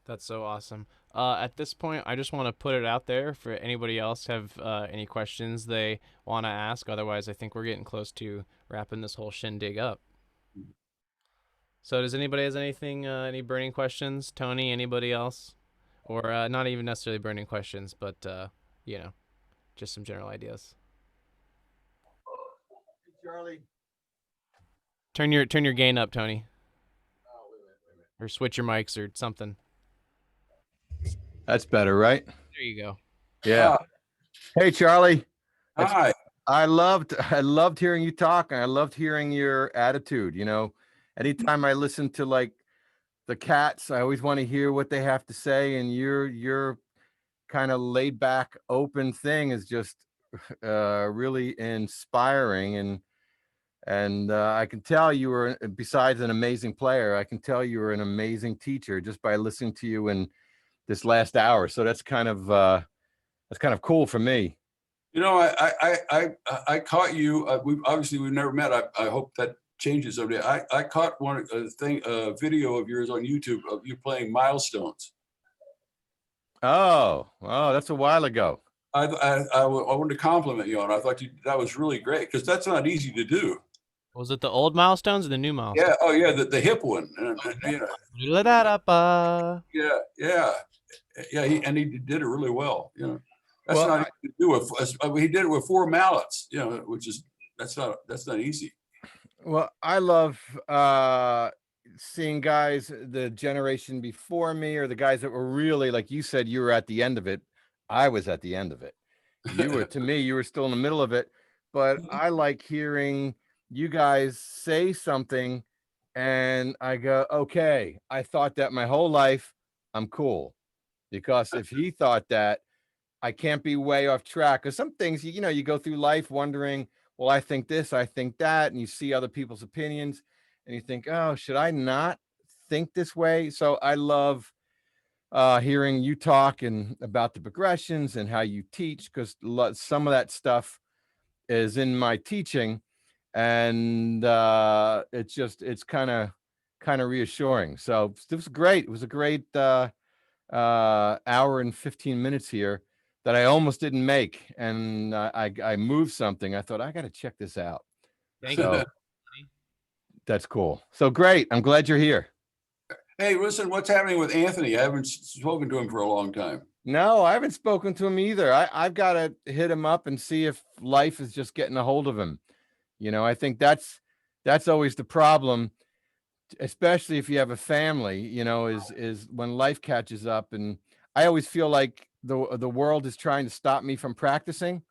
[SPEAKER 1] That's so awesome. At this point, I just want to put it out there for anybody else have any questions they want to ask. Otherwise, I think we're getting close to wrapping this whole shindig up. So does anybody has anything, any burning questions? Tony, anybody else? Or not even necessarily burning questions, but, just some general ideas.
[SPEAKER 7] Charlie.
[SPEAKER 1] Turn your gain up, Tony. Oh, wait a minute. Or switch your mics or something.
[SPEAKER 7] That's better, right?
[SPEAKER 1] There you go.
[SPEAKER 7] Yeah. Hey, Charlie.
[SPEAKER 3] Hi.
[SPEAKER 7] I loved hearing you talk, and I loved hearing your attitude. Anytime I listen to like the Cats, I always want to hear what they have to say, and your kind of laid back, open thing is just really inspiring. And I can tell you were, besides an amazing player, I can tell you were an amazing teacher just by listening to you in this last hour. So that's kind of cool for me.
[SPEAKER 3] I caught you. We've never met. I hope that changes someday. I caught a video of yours on YouTube of you playing Milestones.
[SPEAKER 7] Oh, that's a while ago.
[SPEAKER 3] I wanted to compliment you on it. I thought that was really great because that's not easy to do.
[SPEAKER 1] Was it the old Milestones or the new Milestones?
[SPEAKER 3] Yeah. Oh, yeah. The hip one. Yeah. He did it really well. That's not easy to do. He did it with 4 mallets. Which is that's not easy.
[SPEAKER 7] Well, I love seeing guys the generation before me, or the guys that were really, like you said, you were at the end of it. I was at the end of it. To me, you were still in the middle of it. But I like hearing you guys say something and I go, okay, I thought that my whole life. I'm cool. Because if he thought that, I can't be way off track. Because some things, you go through life wondering, well, I think this, I think that, and you see other people's opinions and you think, oh, should I not think this way? So I love hearing you talk and about the progressions and how you teach, because some of that stuff is in my teaching, and it's kind of reassuring. So it was great. It was a great hour and 15 minutes here that I almost didn't make, and I moved something. I thought I got to check this out.
[SPEAKER 1] Thank you.
[SPEAKER 7] That's cool. So great. I'm glad you're here.
[SPEAKER 3] Hey, listen, what's happening with Anthony? I haven't spoken to him for a long time.
[SPEAKER 7] No, I haven't spoken to him either. I've got to hit him up and see if life is just getting a hold of him. I think that's always the problem, especially if you have a family, is when life catches up. And I always feel like the world is trying to stop me from practicing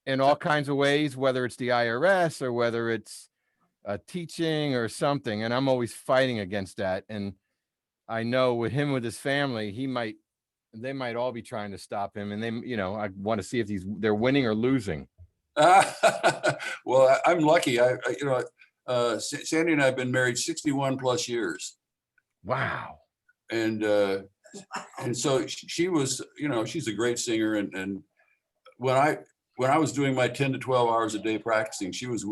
[SPEAKER 7] in all kinds of ways, whether it's the IRS or whether it's teaching or something. And I'm always fighting against that. And I know with his family, they might all be trying to stop him. And I want to see if they're winning or losing.
[SPEAKER 3] Well, I'm lucky. Sandy and I have been married 61 plus years.
[SPEAKER 7] Wow.
[SPEAKER 3] And so she was, she's a great singer. And when I was doing my 10 to 12 hours a day practicing, she was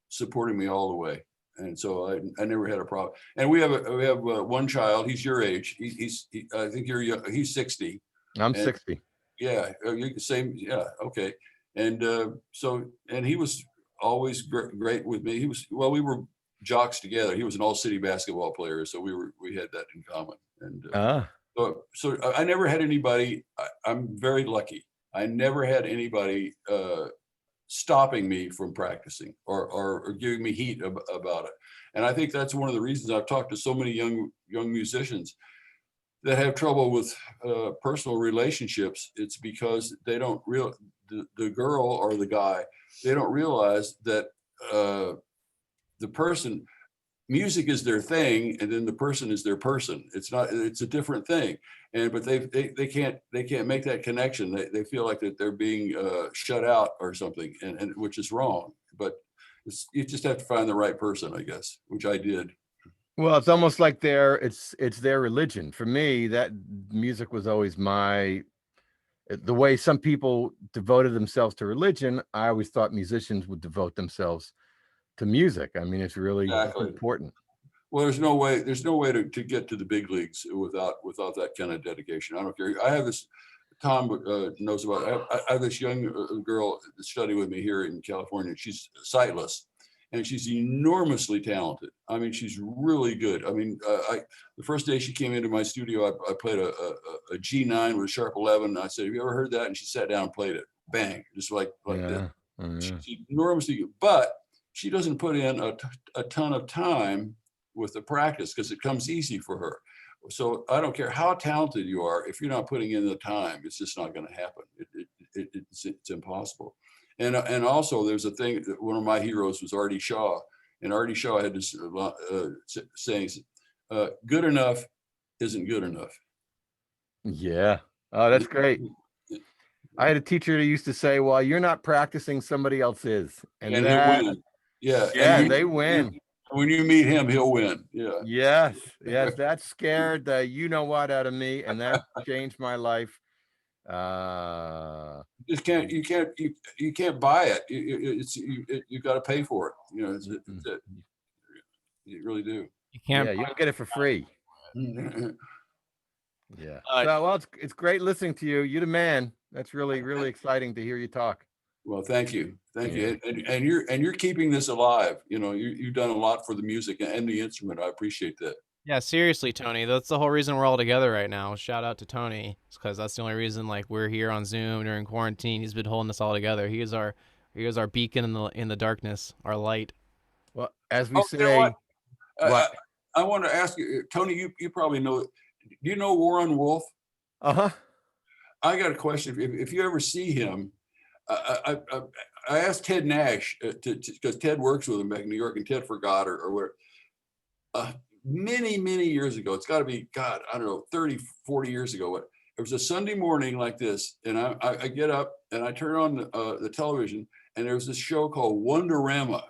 [SPEAKER 3] supporting me all the way. And so I never had a problem. And we have one child. He's your age. I think you're young. He's 60.
[SPEAKER 7] I'm 60.
[SPEAKER 3] Yeah. Same. Yeah. Okay. And and he was always great with me. We were jocks together. He was an all-city basketball player, so we had that in common. And so I never had anybody. I'm very lucky. I never had anybody stopping me from practicing or giving me heat about it. And I think that's one of the reasons I've talked to so many young musicians that have trouble with personal relationships. It's because they don't the girl or the guy, they don't realize that the person music is their thing, and then the person is their person. It's not, it's a different thing. And, but they can't make that connection. They feel like that they're being shut out or something, and which is wrong. But you just have to find the right person, I guess, which I did.
[SPEAKER 7] Well, it's almost like it's their religion. For me, that music was always the way some people devoted themselves to religion. I always thought musicians would devote themselves to music. I mean, it's really important.
[SPEAKER 3] Well, there's no way to get to the big leagues without that kind of dedication. I don't care. I have this, Tom knows about, I have this young girl study with me here in California. She's sightless, and she's enormously talented. I mean, she's really good. I mean, the first day she came into my studio, I played a G9 with a sharp 11. And I said, "Have you ever heard that?" And she sat down and played it. Bang, just like that. She's enormously good, but she doesn't put in a ton of time with the practice because it comes easy for her. So I don't care how talented you are, if you're not putting in the time, it's just not going to happen. It's impossible. And also there's a thing that one of my heroes was Artie Shaw, and Artie Shaw had this saying, "Good enough isn't good enough."
[SPEAKER 7] Yeah. Oh, that's great. I had a teacher that used to say, "Well, you're not practicing, somebody else is."
[SPEAKER 3] And he'll win. Yeah.
[SPEAKER 7] Yeah, they win.
[SPEAKER 3] When you meet him, he'll win. Yeah.
[SPEAKER 7] Yes. Yes. That scared the you know what out of me, and that changed my life.
[SPEAKER 3] You can't buy it. You got to pay for it. You know, you really do.
[SPEAKER 1] You can't.
[SPEAKER 7] Yeah, you don't get it for free. Yeah. So, well, it's great listening to you. You're the man. That's really, really exciting to hear you talk.
[SPEAKER 3] Well, thank you. And you're keeping this alive. You know, you've done a lot for the music and the instrument. I appreciate that.
[SPEAKER 1] Yeah, seriously, Tony. That's the whole reason we're all together right now. Shout out to Tony, because that's the only reason like we're here on Zoom during quarantine. He's been holding us all together. He is our beacon in the darkness, our light.
[SPEAKER 7] Well, as we say,
[SPEAKER 3] you know what? I want to ask you, Tony. You probably know. Do you know Warren Wolf?
[SPEAKER 7] Uh-huh.
[SPEAKER 3] I got a question. If you ever see him, I asked Ted Nash because Ted works with him back in New York, and Ted forgot or where. Many years ago, it's got to be, God, I don't know, 30, 40 years ago. It was a Sunday morning like this, and I get up and I turn on the television, and there was this show called Wonderama.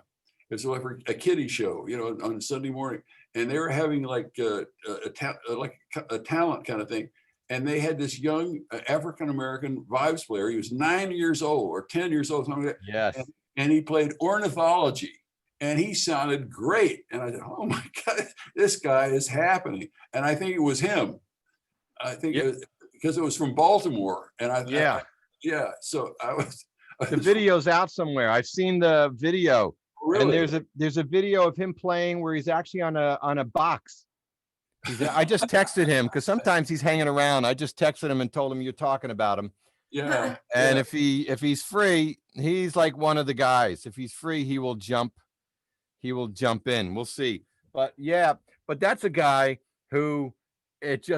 [SPEAKER 3] It's like a kiddie show, you know, on Sunday morning, and they were having like a talent kind of thing. And they had this young African-American vibes player. He was 9 years old or 10 years old, something like that.
[SPEAKER 7] Yes.
[SPEAKER 3] And he played ornithology. And he sounded great. And I said, "Oh my God, this guy is happening." And I think it was him. I think because it was from Baltimore. And so
[SPEAKER 7] the video's out somewhere. I've seen the video.
[SPEAKER 3] Really?
[SPEAKER 7] And there's a video of him playing where he's actually on a box. I just texted him because sometimes he's hanging around. I just texted him and told him you're talking about him.
[SPEAKER 3] Yeah.
[SPEAKER 7] And if he's free, he's like one of the guys. If he's free, he will jump in. We'll see. But that's a guy who it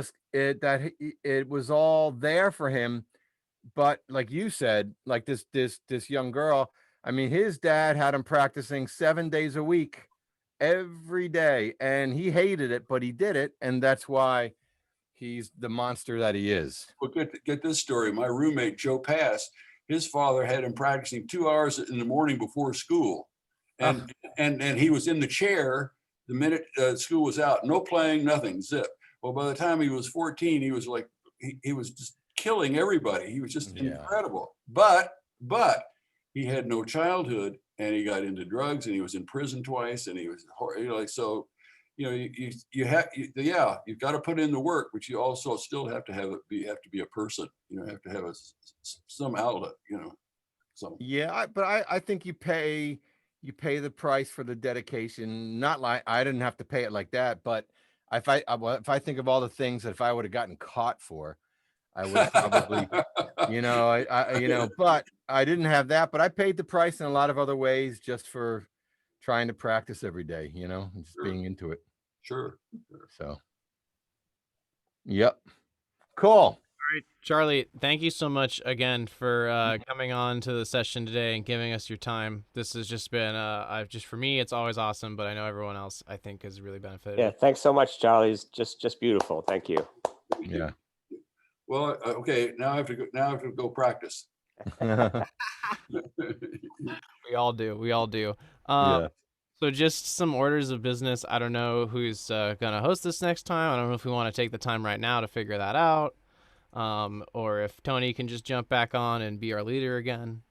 [SPEAKER 7] was all there for him. But like you said, like this young girl, I mean, his dad had him practicing 7 days a week, every day, and he hated it, but he did it. And that's why he's the monster that he is.
[SPEAKER 3] Well, get this story. My roommate, Joe Pass, his father had him practicing 2 hours in the morning before school. And he was in the chair the minute school was out. No playing, nothing, zip. Well, by the time he was 14, he was like, he was just killing everybody. He was just incredible. But he had no childhood, and he got into drugs, and he was in prison twice, and he was, you know, like, so, you know, you've got to put in the work, but you also still have to have be a person. You know, have to have some outlet. You know, so
[SPEAKER 7] but I think you pay the price for the dedication. Not like I didn't have to pay it like that, but if I think of all the things that if I would have gotten caught for, I would probably, but I didn't have that, but I paid the price in a lot of other ways just for trying to practice every day, you know, and just being into it.
[SPEAKER 3] Sure.
[SPEAKER 7] So, yep. Cool.
[SPEAKER 1] right, Charlie, thank you so much again for coming on to the session today and giving us your time. This has just been, just for me, it's always awesome, but I know everyone else, I think, has really benefited.
[SPEAKER 5] Yeah, thanks so much, Charlie. It's just beautiful. Thank you.
[SPEAKER 3] Yeah. Well, okay. Now I have to go. Now I have to go practice.
[SPEAKER 1] We all do. We all do.
[SPEAKER 7] Yeah.
[SPEAKER 1] So just some orders of business. I don't know who's gonna host this next time. I don't know if we want to take the time right now to figure that out, or if Tony can just jump back on and be our leader again.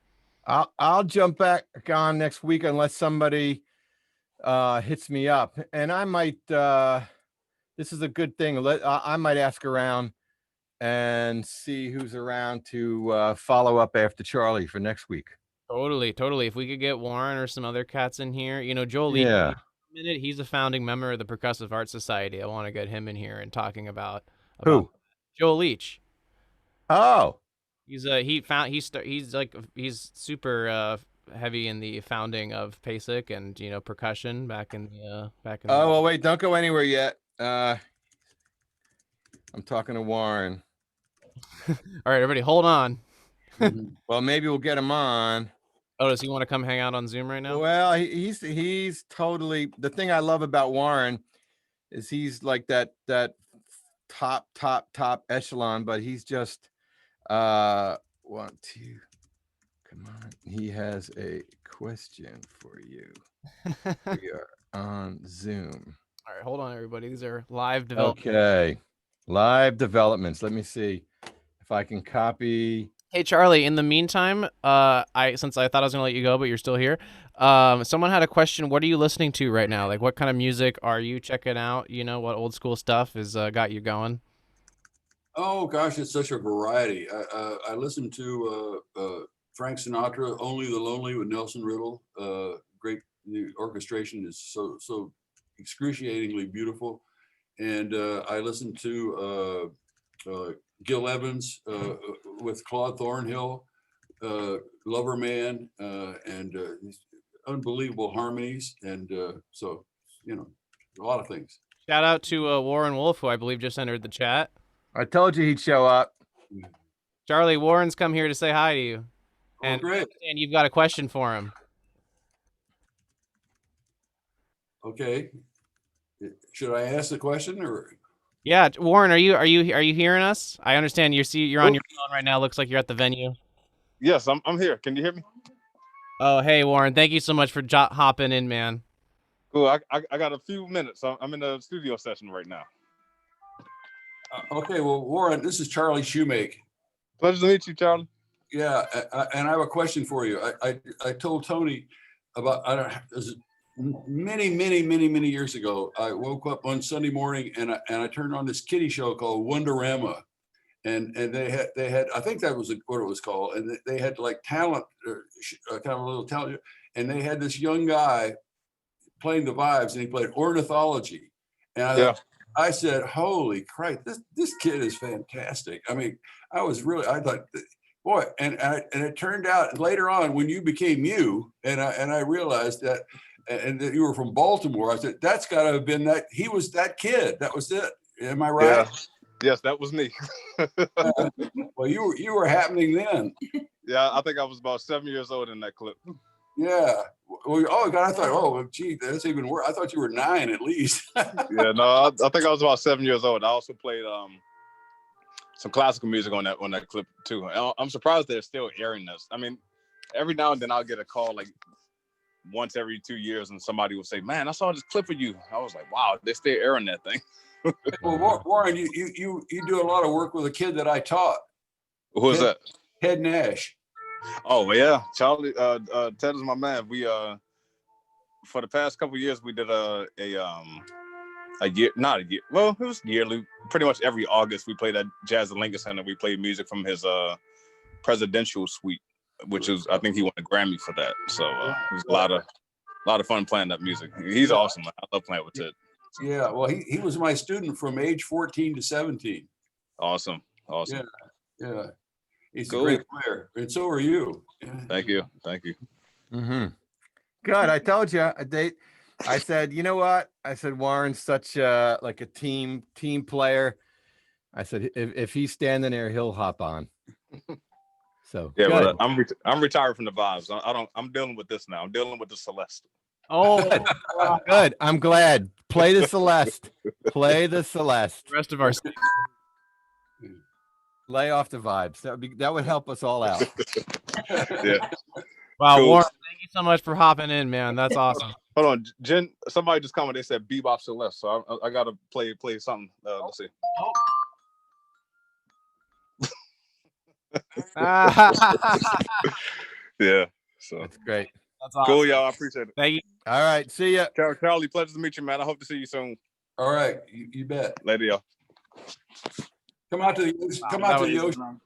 [SPEAKER 7] I'll jump back on next week unless somebody hits me up, and I might. This is a good thing. I might ask around and see who's around to follow up after Charlie for next week.
[SPEAKER 1] Totally, totally. If we could get Warren or some other cats in here, Joel Lee.
[SPEAKER 7] Yeah.
[SPEAKER 1] He's a founding member of the Percussive Arts Society. I want to get him in here and talking about
[SPEAKER 7] Who?
[SPEAKER 1] Joel Leach.
[SPEAKER 7] Oh,
[SPEAKER 1] He's super heavy in the founding of PASIC and percussion back in the
[SPEAKER 7] Oh, well, wait, don't go anywhere yet. I'm talking to Warren.
[SPEAKER 1] All right, everybody, hold on.
[SPEAKER 7] Well, maybe we'll get him on.
[SPEAKER 1] Oh, does he want to come hang out on Zoom right now?
[SPEAKER 7] Well, he's totally, the thing I love about Warren is he's like that top echelon, but he's just 1, 2, come on. He has a question for you. We are on Zoom.
[SPEAKER 1] All right, hold on, everybody. These are live developments.
[SPEAKER 7] Okay, live developments. Let me see if I can copy.
[SPEAKER 1] Hey, Charlie, in the meantime, since I thought I was going to let you go, but you're still here, someone had a question. What are you listening to right now? Like, what kind of music are you checking out? What old school stuff has got you going?
[SPEAKER 3] Oh, gosh, it's such a variety. I listen to Frank Sinatra, Only the Lonely with Nelson Riddle. Great. The orchestration is so excruciatingly beautiful. And I listen to Gil Evans with Claude Thornhill, Lover Man, and unbelievable harmonies. And so, a lot of things.
[SPEAKER 1] Shout out to Warren Wolf, who I believe just entered the chat.
[SPEAKER 7] I told you he'd show up.
[SPEAKER 1] Charlie, Warren's come here to say hi to you.
[SPEAKER 3] And great.
[SPEAKER 1] And you've got a question for him.
[SPEAKER 3] Okay. Should I ask the question or?
[SPEAKER 1] Yeah, Warren, are you hearing us? I understand you're on your phone right now. Looks like you're at the venue.
[SPEAKER 8] Yes, I'm here. Can you hear me?
[SPEAKER 1] Oh, hey, Warren. Thank you so much for hopping in, man.
[SPEAKER 8] Cool. I got a few minutes. I'm in the studio session right now.
[SPEAKER 3] Okay. Well, Warren, this is Charlie Shoemake.
[SPEAKER 8] Pleasure to meet you, Charlie.
[SPEAKER 3] Yeah, and I have a question for you. I told Tony about many years ago. I woke up one Sunday morning and I turned on this kiddie show called Wonderama, and they had I think that was what it was called, and they had like talent, kind of a little talent, and they had this young guy playing the vibes, and he played ornithology, and I said, "Holy Christ, this kid is fantastic." I mean, I thought, boy, and it turned out later on when you became you, and I realized that. And that you were from Baltimore. I said, that's got to have been that. He was that kid. That was it. Am I right?
[SPEAKER 8] Yeah. Yes, that was me.
[SPEAKER 3] Well, you were happening then.
[SPEAKER 8] Yeah, I think I was about 7 years old in that clip.
[SPEAKER 3] Yeah. Well, oh God, I thought, oh, gee, that's even worse. I thought you were 9 at least.
[SPEAKER 8] Yeah, no, I think I was about 7 years old. I also played some classical music on that clip too. I'm surprised they're still airing this. I mean, every now and then I'll get a call like once every 2 years, and somebody will say, "Man, I saw this clip of you." I was like, "Wow, they're still airing that thing."
[SPEAKER 3] Well, Warren, you do a lot of work with a kid that I taught.
[SPEAKER 8] Who is that?
[SPEAKER 3] Ted Nash.
[SPEAKER 8] Oh yeah, Charlie. Ted is my man. We for the past couple of years we did a year, not a year. Well, it was yearly. Pretty much every August we played at Jazz at Lincoln Center. We played music from his presidential suite, which is, I think he won a Grammy for that. So it was a lot of fun playing that music. He's awesome. I love playing with Ted.
[SPEAKER 3] Yeah, well, he was my student from age 14 to 17.
[SPEAKER 8] Awesome.
[SPEAKER 3] Yeah. He's
[SPEAKER 8] cool.
[SPEAKER 3] A great player, and so are you.
[SPEAKER 8] Thank you.
[SPEAKER 7] Mm-hmm. Good. I told you I said, you know what? I said Warren's such like a team player. I said, if he's standing there, he'll hop on. So
[SPEAKER 8] Yeah,
[SPEAKER 7] good.
[SPEAKER 8] but I'm retired from the vibes. I'm dealing with this now. I'm dealing with the Celeste.
[SPEAKER 1] Oh,
[SPEAKER 7] Good. I'm glad. Play the Celeste. Play the Celeste.
[SPEAKER 1] the rest of our
[SPEAKER 7] Lay off the vibes. That would help us all out.
[SPEAKER 8] Yeah.
[SPEAKER 1] wow,
[SPEAKER 8] Cool.
[SPEAKER 1] Warren, thank you so much for hopping in, man. That's awesome.
[SPEAKER 8] Hold on, Jen. Somebody just commented. They said Bebop Celeste, so I gotta play something. Let's see. Yeah. So
[SPEAKER 7] That's great.
[SPEAKER 1] That's awesome.
[SPEAKER 8] cool, y'all. I appreciate it.
[SPEAKER 1] Thank you.
[SPEAKER 7] All right. See ya.
[SPEAKER 8] Charlie, pleasure to meet you, man. I hope to see you soon.
[SPEAKER 3] All right, you bet.
[SPEAKER 8] Later, y'all.
[SPEAKER 3] Come out to the ocean. Come out to the ocean.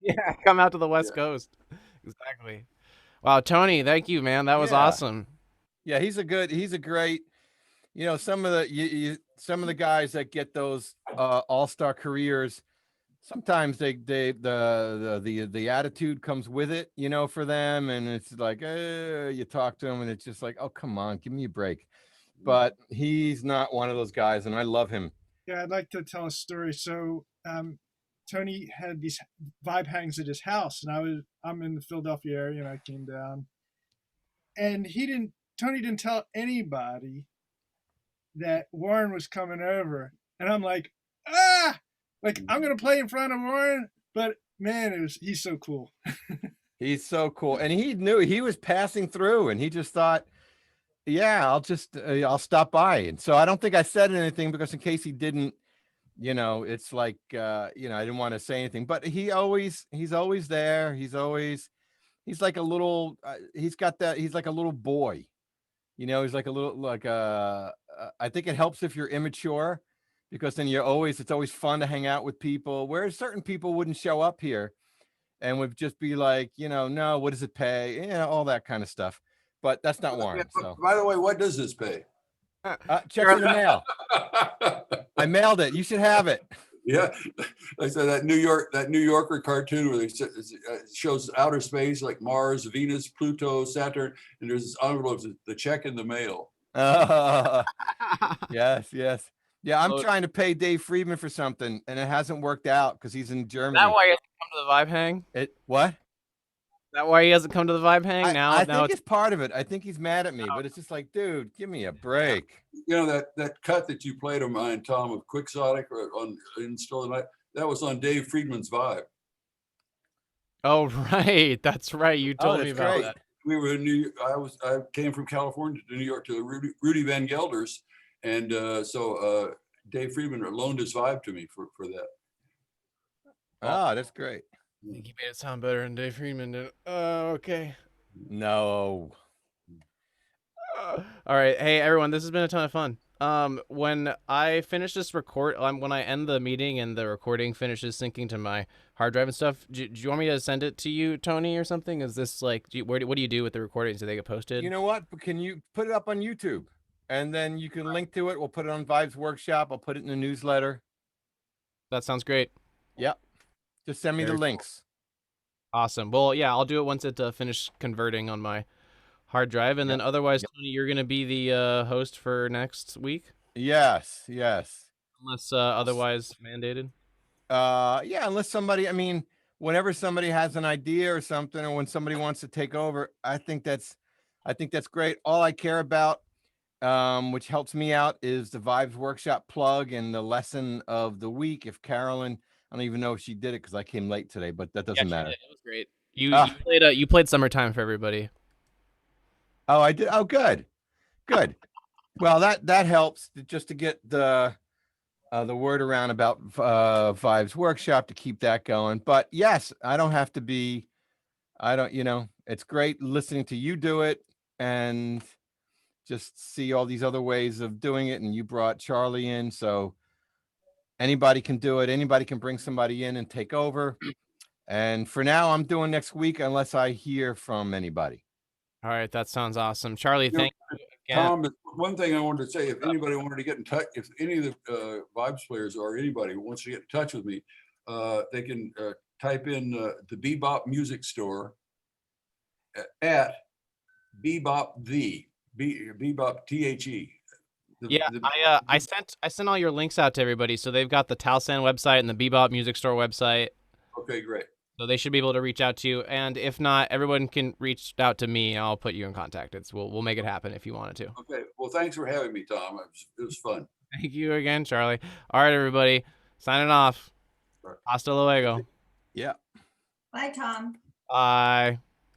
[SPEAKER 1] Yeah, come out to the West Coast. Exactly. Wow, Tony, thank you, man. That was awesome.
[SPEAKER 7] Yeah, he's a great, some of the guys that get those all-star careers, sometimes the attitude comes with it, for them, and it's like you talk to him and it's just like, oh, come on, give me a break. But he's not one of those guys, and I love him.
[SPEAKER 4] Yeah, I'd like to tell a story. So Tony had these vibe hangs at his house, and I'm in the Philadelphia area, and I came down, and Tony didn't tell anybody that Warren was coming over, and I'm like, I'm gonna play in front of Warren, but man, he's so cool.
[SPEAKER 7] He's so cool, and he knew he was passing through, and he just thought, yeah, I'll stop by. And so I don't think I said anything, because in case he didn't, it's like, I didn't want to say anything, but he's always there. He's like a little, he's like a little boy, he's like a little, I think it helps if you're immature, because then it's always fun to hang out with people, whereas certain people wouldn't show up here and would just be like, no, what does it pay? All that kind of stuff. But that's not Warren. So.
[SPEAKER 3] By the way, what does this pay?
[SPEAKER 7] Check in the mail. I mailed it. You should have it.
[SPEAKER 3] Yeah, I said that New Yorker cartoon where it shows outer space like Mars, Venus, Pluto, Saturn, and there's this envelope, the check in the mail.
[SPEAKER 7] Yes. Yeah, I'm trying to pay Dave Friedman for something, and it hasn't worked out because he's in Germany.
[SPEAKER 1] Is that why he hasn't come to the Vibe Hang?
[SPEAKER 7] What?
[SPEAKER 1] Is that why he hasn't come to the Vibe Hang?
[SPEAKER 7] I think it's part of it. I think he's mad at me, but it's just like, dude, give me a break.
[SPEAKER 3] That cut that you played of mine, Tom, of Quixotic in Still the Night, that was on Dave Friedman's Vibe.
[SPEAKER 1] Oh, right. That's right. You told me about that.
[SPEAKER 3] We were in New York. I came from California to New York to Rudy Van Gelder's, and so Dave Friedman loaned his Vibe to me for that.
[SPEAKER 7] Oh, that's great.
[SPEAKER 1] I think he made it sound better than Dave Friedman did. Okay.
[SPEAKER 7] No.
[SPEAKER 1] All right. Hey, everyone. This has been a ton of fun. When I finish this when I end the meeting and the recording finishes syncing to my hard drive and stuff, do you want me to send it to you, Tony, or something? Is this like, what do you do with the recordings? Do they get posted?
[SPEAKER 7] You know what? Can you put it up on YouTube? And then you can link to it. We'll put it on Vibes Workshop. I'll put it in the newsletter.
[SPEAKER 1] That sounds great.
[SPEAKER 7] Yep. Just send me the links.
[SPEAKER 1] Awesome. Well, yeah, I'll do it once it finished converting on my hard drive. And then otherwise, Tony, you're going to be the host for next week?
[SPEAKER 7] Yes.
[SPEAKER 1] Unless otherwise mandated?
[SPEAKER 7] Yeah, unless somebody, whenever somebody has an idea or something, or when somebody wants to take over, I think that's great. All I care about, which helps me out, is the Vibes Workshop plug and the lesson of the week. If Carolyn, I don't even know if she did it because I came late today, but that doesn't matter.
[SPEAKER 1] It was great. You played Summertime for everybody.
[SPEAKER 7] Oh, I did. Oh, good. Well, that helps just to get the word around about Vibes Workshop, to keep that going. But yes, it's great listening to you do it and just see all these other ways of doing it. And you brought Charlie in, so anybody can do it. Anybody can bring somebody in and take over. And for now, I'm doing next week unless I hear from anybody.
[SPEAKER 1] All right, that sounds awesome. Charlie, thank you again.
[SPEAKER 3] Tom, one thing I wanted to say, if anybody wanted to get in touch, if any of the Vibes players or anybody wants to get in touch with me, they can type in the Bebop Music Store at Bebop Bebop THE
[SPEAKER 1] Yeah, I sent all your links out to everybody, so they've got the Talsan website and the Bebop Music Store website.
[SPEAKER 3] Okay, great.
[SPEAKER 1] So they should be able to reach out to you, and if not, everyone can reach out to me. I'll put you in contact. We'll make it happen if you wanted to.
[SPEAKER 3] Okay. Well, thanks for having me, Tom. It was fun.
[SPEAKER 1] Thank you again, Charlie. All right, everybody, signing off. Hasta luego.
[SPEAKER 7] Yeah.
[SPEAKER 9] Bye, Tom.
[SPEAKER 1] Bye.